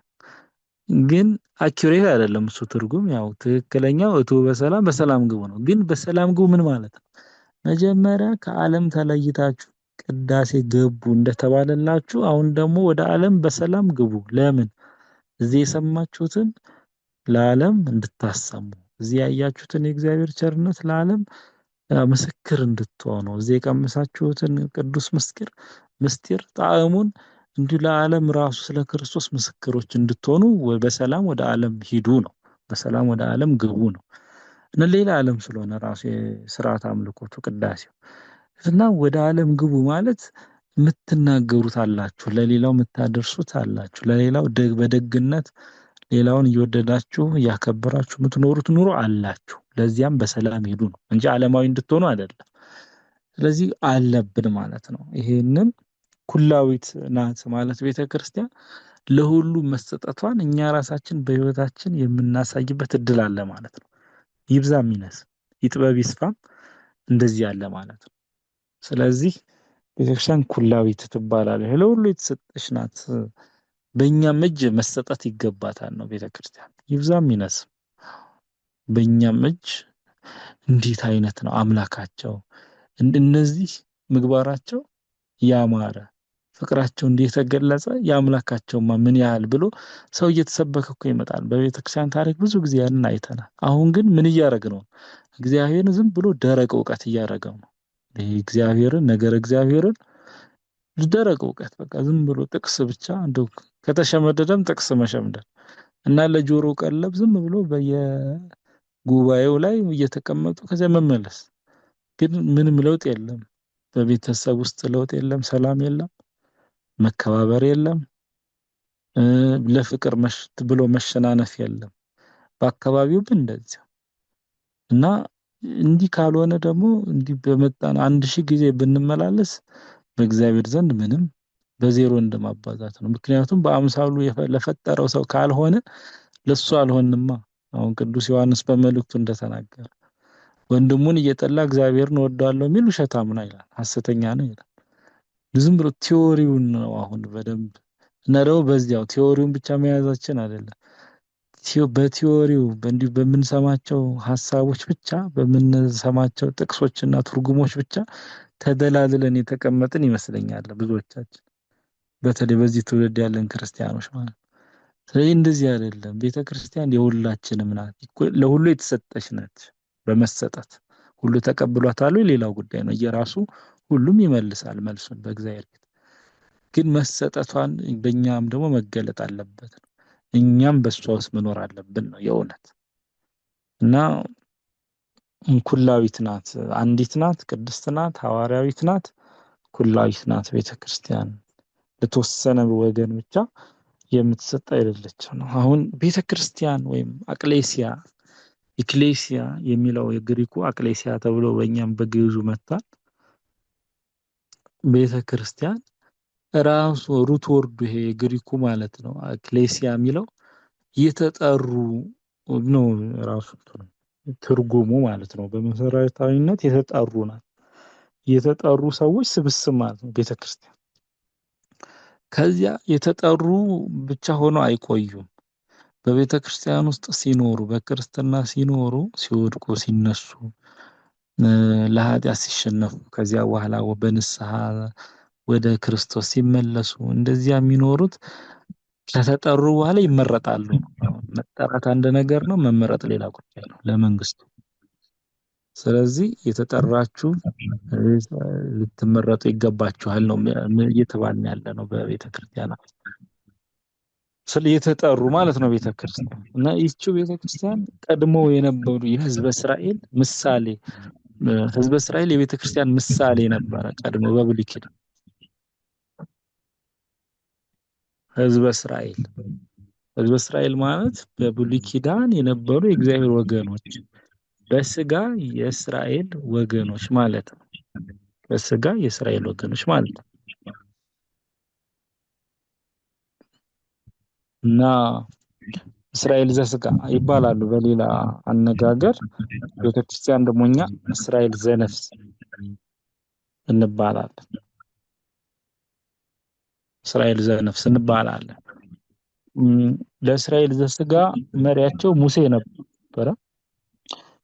ግን አኪዩሬት አይደለም እሱ ትርጉም። ያው ትክክለኛው እቱ በሰላም ግቡ ነው። ግን በሰላም ግቡ ምን ማለት ነው? መጀመሪያ ከዓለም ተለይታችሁ ቅዳሴ ገቡ እንደተባለላችሁ አሁን ደግሞ ወደ ዓለም በሰላም ግቡ። ለምን? እዚህ የሰማችሁትን ለዓለም እንድታሰሙ፣ እዚህ ያያችሁትን የእግዚአብሔር ቸርነት ለዓለም ምስክር እንድትሆኑ፣ እዚህ የቀመሳችሁትን ቅዱስ ምስጢር ጣዕሙን እንዲሁ ለዓለም ራሱ ስለ ክርስቶስ ምስክሮች እንድትሆኑ በሰላም ወደ ዓለም ሂዱ ነው። በሰላም ወደ ዓለም ግቡ ነው። እና ሌላ ዓለም ስለሆነ ራሱ የስርዓት አምልኮቱ ቅዳሴው እና ወደ ዓለም ግቡ ማለት የምትናገሩት አላችሁ፣ ለሌላው የምታደርሱት አላችሁ፣ ለሌላው በደግነት ሌላውን እየወደዳችሁ እያከበራችሁ የምትኖሩት ኑሮ አላችሁ። ለዚያም በሰላም ሄዱ ነው እንጂ ዓለማዊ እንድትሆኑ አይደለም። ስለዚህ አለብን ማለት ነው። ይሄንን ኩላዊት ናት ማለት ቤተ ክርስቲያን ለሁሉ መሰጠቷን እኛ ራሳችን በሕይወታችን የምናሳይበት እድል አለ ማለት ነው። ይብዛም ይነስ ይጥበብ ይስፋም እንደዚህ ያለ ማለት ነው። ስለዚህ ቤተክርስቲያን ኩላዊት ትባላለች፣ ለሁሉ የተሰጠች ናት። በእኛም እጅ መሰጠት ይገባታል ነው ቤተክርስቲያን። ይብዛም ይነስም በእኛም እጅ እንዴት አይነት ነው አምላካቸው እነዚህ ምግባራቸው ያማረ ፍቅራቸው እንዴት ተገለጸ የአምላካቸውማ ምን ያህል ብሎ ሰው እየተሰበከ እኮ ይመጣል። በቤተክርስቲያን ታሪክ ብዙ ጊዜ ያንን አይተናል። አሁን ግን ምን እያደረግ ነው? እግዚአብሔርን ዝም ብሎ ደረቅ እውቀት እያደረገው ነው። እግዚአብሔርን እግዚአብሔርን ደረቅ እውቀት በቃ ዝም ብሎ ጥቅስ ብቻ እንደው ከተሸመደደም ጥቅስ መሸምደድ እና ለጆሮ ቀለብ ዝም ብሎ በየጉባኤው ላይ እየተቀመጡ ከዚያ መመለስ። ግን ምንም ለውጥ የለም። በቤተሰብ ውስጥ ለውጥ የለም፣ ሰላም የለም፣ መከባበር የለም፣ ለፍቅር ብሎ መሸናነፍ የለም። በአካባቢውም እንደዚያ እና እንዲህ ካልሆነ ደግሞ እንዲህ በመጣን 1000 ጊዜ ብንመላለስ በእግዚአብሔር ዘንድ ምንም በዜሮ እንደማባዛት ነው። ምክንያቱም በአምሳሉ ለፈጠረው ሰው ካልሆነ ለሱ አልሆንማ። አሁን ቅዱስ ዮሐንስ በመልእክቱ እንደተናገረ ወንድሙን እየጠላ እግዚአብሔርን እወዳለሁ የሚል ውሸታም ነው ይላል፣ ሐሰተኛ ነው ይላል። ዝም ብሎ ቲዎሪውን ነው አሁን በደንብ እና ደግሞ በዚያው ቲዎሪውን ብቻ መያዛችን አይደለም። በቲዎሪው እንዲሁ በምንሰማቸው ሐሳቦች ብቻ በምንሰማቸው ጥቅሶችና ትርጉሞች ብቻ ተደላልለን የተቀመጥን ይመስለኛል ብዙዎቻችን፣ በተለይ በዚህ ትውልድ ያለን ክርስቲያኖች ማለት። ስለዚህ እንደዚህ አይደለም። ቤተክርስቲያን የሁላችንም ናት፣ ለሁሉ የተሰጠች ናት። በመሰጠት ሁሉ ተቀብሏታል፣ ሌላው ጉዳይ ነው። እየራሱ ሁሉም ይመልሳል መልሱን በእግዚአብሔር ፊት። ግን መሰጠቷን በእኛም ደግሞ መገለጥ አለበት ነው። እኛም በሷ ውስጥ መኖር አለብን ነው የእውነት። እና ኩላዊት ናት፣ አንዲት ናት፣ ቅድስት ናት፣ ሐዋርያዊት ናት፣ ኩላዊት ናት ቤተክርስቲያን። ለተወሰነ ወገን ብቻ የምትሰጥ አይደለችም ነው። አሁን ቤተክርስቲያን ወይም አቅሌሲያ ኢክሌሲያ የሚለው የግሪኩ አቅሌሲያ ተብሎ በእኛም በግዕዙ መጥቷል። ቤተክርስቲያን ራሱ ሩት ወርዱ ይሄ የግሪኩ ማለት ነው። አክሌሲያ የሚለው የተጠሩ ነው ራሱ ትርጉሙ ማለት ነው። በመሰረታዊነት የተጠሩ ናት፣ የተጠሩ ሰዎች ስብስብ ማለት ነው ቤተክርስቲያን። ከዚያ የተጠሩ ብቻ ሆኖ አይቆዩም። በቤተክርስቲያን ውስጥ ሲኖሩ፣ በክርስትና ሲኖሩ፣ ሲወድቁ፣ ሲነሱ፣ ለኃጢአት ሲሸነፉ፣ ከዚያ በኋላ በንስሐ ወደ ክርስቶስ ሲመለሱ እንደዚያ የሚኖሩት ከተጠሩ በኋላ ይመረጣሉ። መጠራት አንድ ነገር ነው፣ መመረጥ ሌላ ጉዳይ ነው ለመንግስቱ። ስለዚህ የተጠራችሁ ልትመረጡ ይገባችኋል ነው እየተባልን ያለ ነው በቤተክርስቲያን። የተጠሩ ማለት ነው ቤተክርስቲያን። እና ይህች ቤተክርስቲያን ቀድሞ የነበሩ የህዝበ እስራኤል ምሳሌ፣ ህዝበ እስራኤል የቤተክርስቲያን ምሳሌ ነበረ ቀድሞ በብሉይ ኪዳን። ህዝበ እስራኤል ማለት በብሉይ ኪዳን የነበሩ የእግዚአብሔር ወገኖች፣ በስጋ የእስራኤል ወገኖች ማለት ነው። በስጋ የእስራኤል ወገኖች ማለት ነው። እና እስራኤል ዘስጋ ይባላሉ በሌላ አነጋገር። ቤተክርስቲያን ደግሞ እኛ እስራኤል ዘነፍስ እንባላለን። እስራኤል ዘነፍስ እንባላለን። ለእስራኤል ዘስጋ መሪያቸው ሙሴ ነበረ።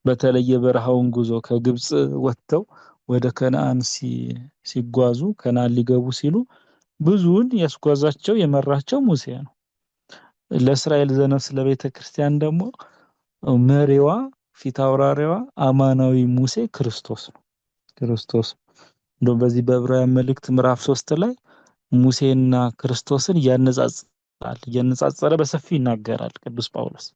በተለይ የበረሃውን ጉዞ ከግብጽ ወጥተው ወደ ከነዓን ሲጓዙ ከነዓን ሊገቡ ሲሉ ብዙውን ያስጓዛቸው የመራቸው ሙሴ ነው። ለእስራኤል ዘነፍስ ለቤተ ክርስቲያን ደግሞ መሪዋ ፊት አውራሪዋ አማናዊ ሙሴ ክርስቶስ ነው። ክርስቶስ እንደው በዚህ በዕብራውያን መልእክት ምዕራፍ 3 ላይ ሙሴና ክርስቶስን እያነጻጸረ በሰፊ ይናገራል ቅዱስ ጳውሎስ።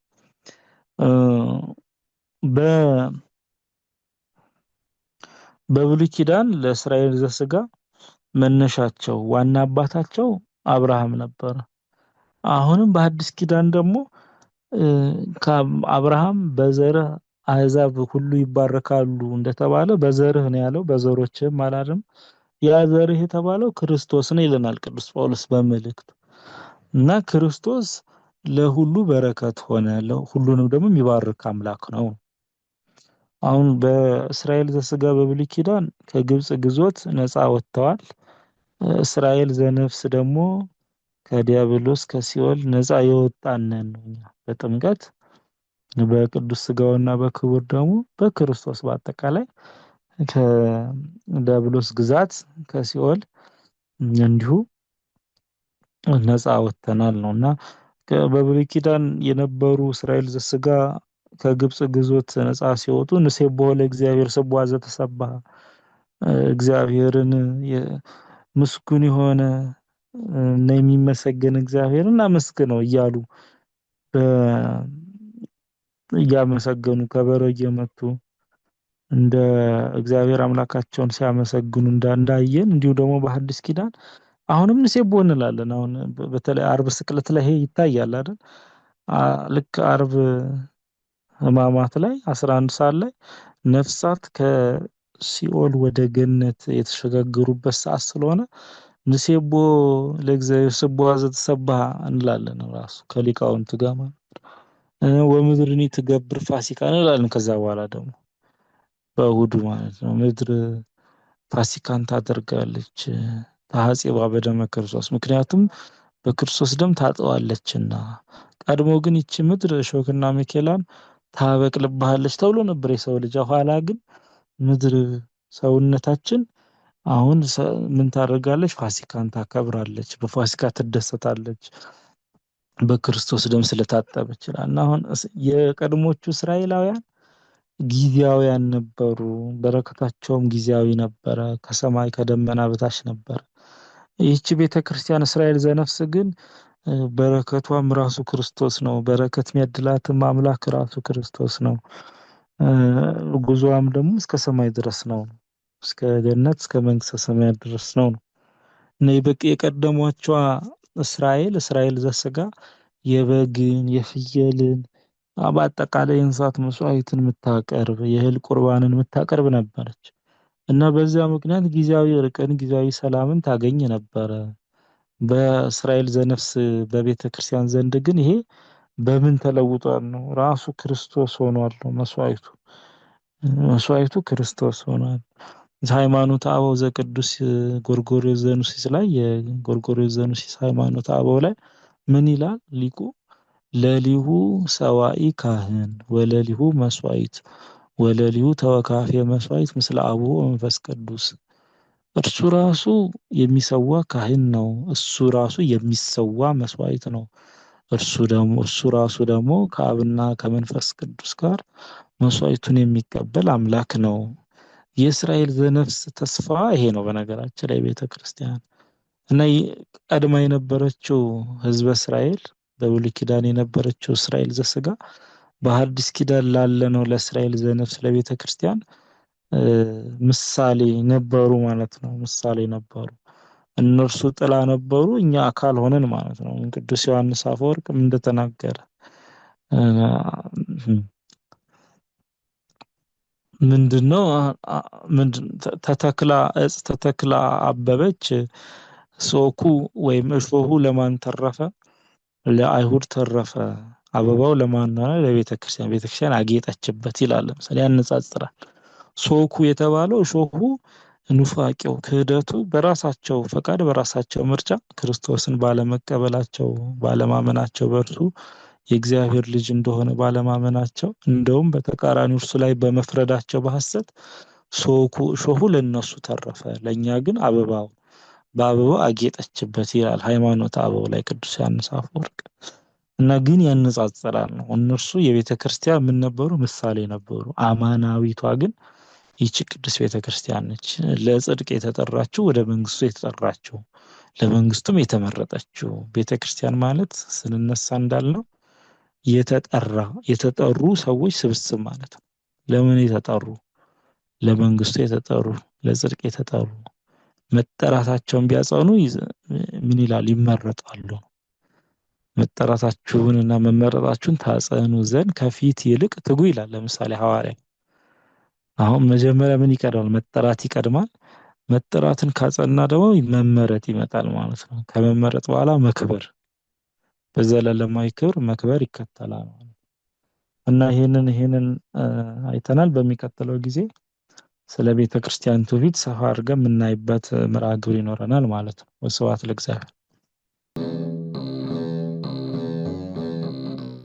በብሉይ ኪዳን ለእስራኤል ዘሥጋ መነሻቸው ዋና አባታቸው አብርሃም ነበር። አሁንም በሐዲስ ኪዳን ደግሞ ከአብርሃም በዘርህ አሕዛብ ሁሉ ይባረካሉ እንደተባለ በዘርህ ነው ያለው፣ በዘሮችህም አላለም። ያ ዘርህ የተባለው ክርስቶስ ነው ይለናል ቅዱስ ጳውሎስ በመልእክቱ። እና ክርስቶስ ለሁሉ በረከት ሆነ፣ ሁሉንም ደግሞ የሚባርክ አምላክ ነው። አሁን በእስራኤል ዘሥጋ በብሉይ ኪዳን ከግብጽ ግዞት ነፃ ወጥተዋል። እስራኤል ዘነፍስ ደግሞ ከዲያብሎስ ከሲኦል ነፃ የወጣነን ነው። እኛ በጥምቀት በቅዱስ ሥጋውና በክቡር ደሙ በክርስቶስ በአጠቃላይ ከዲያብሎስ ግዛት ከሲኦል እንዲሁ ነፃ ወጥተናል ነውና በብሉይ ኪዳን የነበሩ እስራኤል ዘሥጋ ከግብጽ ግዞት ነፃ ሲወጡ ንሴብሖ ለእግዚአብሔር ስቡሐ ዘተሰብሐ፣ እግዚአብሔርን ምስጉን የሆነ እና የሚመሰገን እግዚአብሔርን አመስግነው እያሉ እያመሰገኑ ከበሮ እየመቱ እንደ እግዚአብሔር አምላካቸውን ሲያመሰግኑ እንዳየን እንዲሁ ደግሞ በሐዲስ ኪዳን አሁንም ንሴብሖ እንላለን። አሁን በተለይ ዓርብ ስቅለት ላይ ይሄ ይታያል አይደል? ልክ ዓርብ ሕማማት ላይ 11 ሰዓት ላይ ነፍሳት ከሲኦል ወደ ገነት የተሸጋገሩበት ሰዓት ስለሆነ ንሴብሖ ለእግዚአብሔር ስቡሐ ዘተሰብሐ እንላለን። ራሱ ከሊቃውንት ጋር ማለት ወምድርኒ ትገብር ፋሲካ እንላለን። ከዛ በኋላ ደግሞ በእሑዱ ማለት ነው ምድር ፋሲካን ታደርጋለች ተሐጽባ በደመ ክርስቶስ፣ ምክንያቱም በክርስቶስ ደም ታጥባለችና። ቀድሞ ግን ይቺ ምድር እሾህና አሜከላን ታበቅልብሃለች ተብሎ ነበር የሰው ልጅ። ኋላ ግን ምድር ሰውነታችን አሁን ምን ታደርጋለች? ፋሲካን ታከብራለች፣ በፋሲካ ትደሰታለች፣ በክርስቶስ ደም ስለታጠበች ይላል። እና አሁን የቀድሞቹ እስራኤላውያን ጊዜያውያን ነበሩ፣ በረከታቸውም ጊዜያዊ ነበረ፣ ከሰማይ ከደመና በታች ነበረ። ይህች ቤተክርስቲያን እስራኤል ዘነፍስ ግን በረከቷም ራሱ ክርስቶስ ነው። በረከት የሚያድላትም አምላክ ራሱ ክርስቶስ ነው። ጉዞዋም ደግሞ እስከ ሰማይ ድረስ ነው፣ እስከ ገነት እስከ መንግስተ ሰማያት ድረስ ነው። እና የቀደሟቸዋ እስራኤል ዘሥጋ የበግን የፍየልን በአጠቃላይ የእንስሳት መስዋዕትን የምታቀርብ የእህል ቁርባንን የምታቀርብ ነበረች። እና በዚያ ምክንያት ጊዜያዊ እርቅን ጊዜያዊ ሰላምን ታገኝ ነበረ። በእስራኤል ዘነፍስ በቤተ ክርስቲያን ዘንድ ግን ይሄ በምን ተለውጧል ነው? ራሱ ክርስቶስ ሆኗል ነው መስዋዕቱ ክርስቶስ ሆኗል። ሃይማኖተ አበው ዘቅዱስ ጎርጎርዮስ ዘኑሲስ ላይ የጎርጎርዮስ ዘኑሲስ ሃይማኖተ አበው ላይ ምን ይላል ሊቁ? ለሊሁ ሰዋኢ ካህን ወለሊሁ መስዋዕት ወለሊሁ ተወካፌ መስዋዕት ምስለ አቡሁ ወመንፈስ ቅዱስ። እርሱ ራሱ የሚሰዋ ካህን ነው፣ እሱ ራሱ የሚሰዋ መስዋዕት ነው። እሱ ራሱ ደግሞ ከአብና ከመንፈስ ቅዱስ ጋር መስዋዕቱን የሚቀበል አምላክ ነው። የእስራኤል ዘነፍስ ተስፋ ይሄ ነው። በነገራችን ላይ ቤተ ክርስቲያን እና ቀድማ የነበረችው ህዝበ እስራኤል በብሉይ ኪዳን የነበረችው እስራኤል ዘሥጋ በሐዲስ ኪዳን ላለ ነው ለእስራኤል ዘነፍስ ለቤተ ክርስቲያን ምሳሌ ነበሩ ማለት ነው። ምሳሌ ነበሩ። እነርሱ ጥላ ነበሩ፣ እኛ አካል ሆነን ማለት ነው። ቅዱስ ዮሐንስ አፈወርቅ እንደተናገረ ምንድነው ተተክላ አበበች ሶኩ ወይም እሾሁ ለማን ተረፈ? ለአይሁድ ተረፈ። አበባው ለማን ነው? ለቤተክርስቲያን። ቤተክርስቲያን አጌጠችበት ይላል። ለምሳሌ ያነጻጽራል። ሶኩ የተባለው እሾሁ ኑፋቄው ክህደቱ በራሳቸው ፈቃድ በራሳቸው ምርጫ ክርስቶስን ባለመቀበላቸው ባለማመናቸው በእርሱ የእግዚአብሔር ልጅ እንደሆነ ባለማመናቸው እንደውም በተቃራኒው እርሱ ላይ በመፍረዳቸው በሐሰት ሶኩ እሾሁ ለነሱ ተረፈ፣ ለኛ ግን በአበባው አጌጠችበት ይላል ሃይማኖተ አበው ላይ ቅዱስ ዮሐንስ አፈወርቅ። እና ግን ያነጻጽራል ነው። እነርሱ የቤተ ክርስቲያን ምን ነበሩ? ምሳሌ ነበሩ። አማናዊቷ ግን ይህች ቅዱስ ቤተ ክርስቲያን ነች። ለጽድቅ የተጠራችው፣ ወደ መንግስቱ የተጠራችው፣ ለመንግስቱም የተመረጠችው ቤተ ክርስቲያን ማለት ስንነሳ እንዳልነው የተጠሩ ሰዎች ስብስብ ማለት ነው። ለምን የተጠሩ? ለመንግስቱ የተጠሩ፣ ለጽድቅ የተጠሩ መጠራታቸውን ቢያጸኑ ምን ይላል? ይመረጣሉ። መጠራታችሁንና መመረጣችሁን ታጸኑ ዘንድ ከፊት ይልቅ ትጉ ይላል። ለምሳሌ ሐዋርያ አሁን መጀመሪያ ምን ይቀድማል? መጠራት ይቀድማል። መጠራትን ካጸና ደግሞ መመረጥ ይመጣል ማለት ነው። ከመመረጥ በኋላ መክበር፣ በዘላለማዊ ክብር መክበር ይከተላል ማለት ነው። እና ይሄንን አይተናል። በሚቀጥለው ጊዜ ስለ ቤተ ክርስቲያን ትውፊት ሰፋ አድርገን የምናይበት መርሃ ግብር ይኖረናል ማለት ነው። ወስብሐት ለእግዚአብሔር።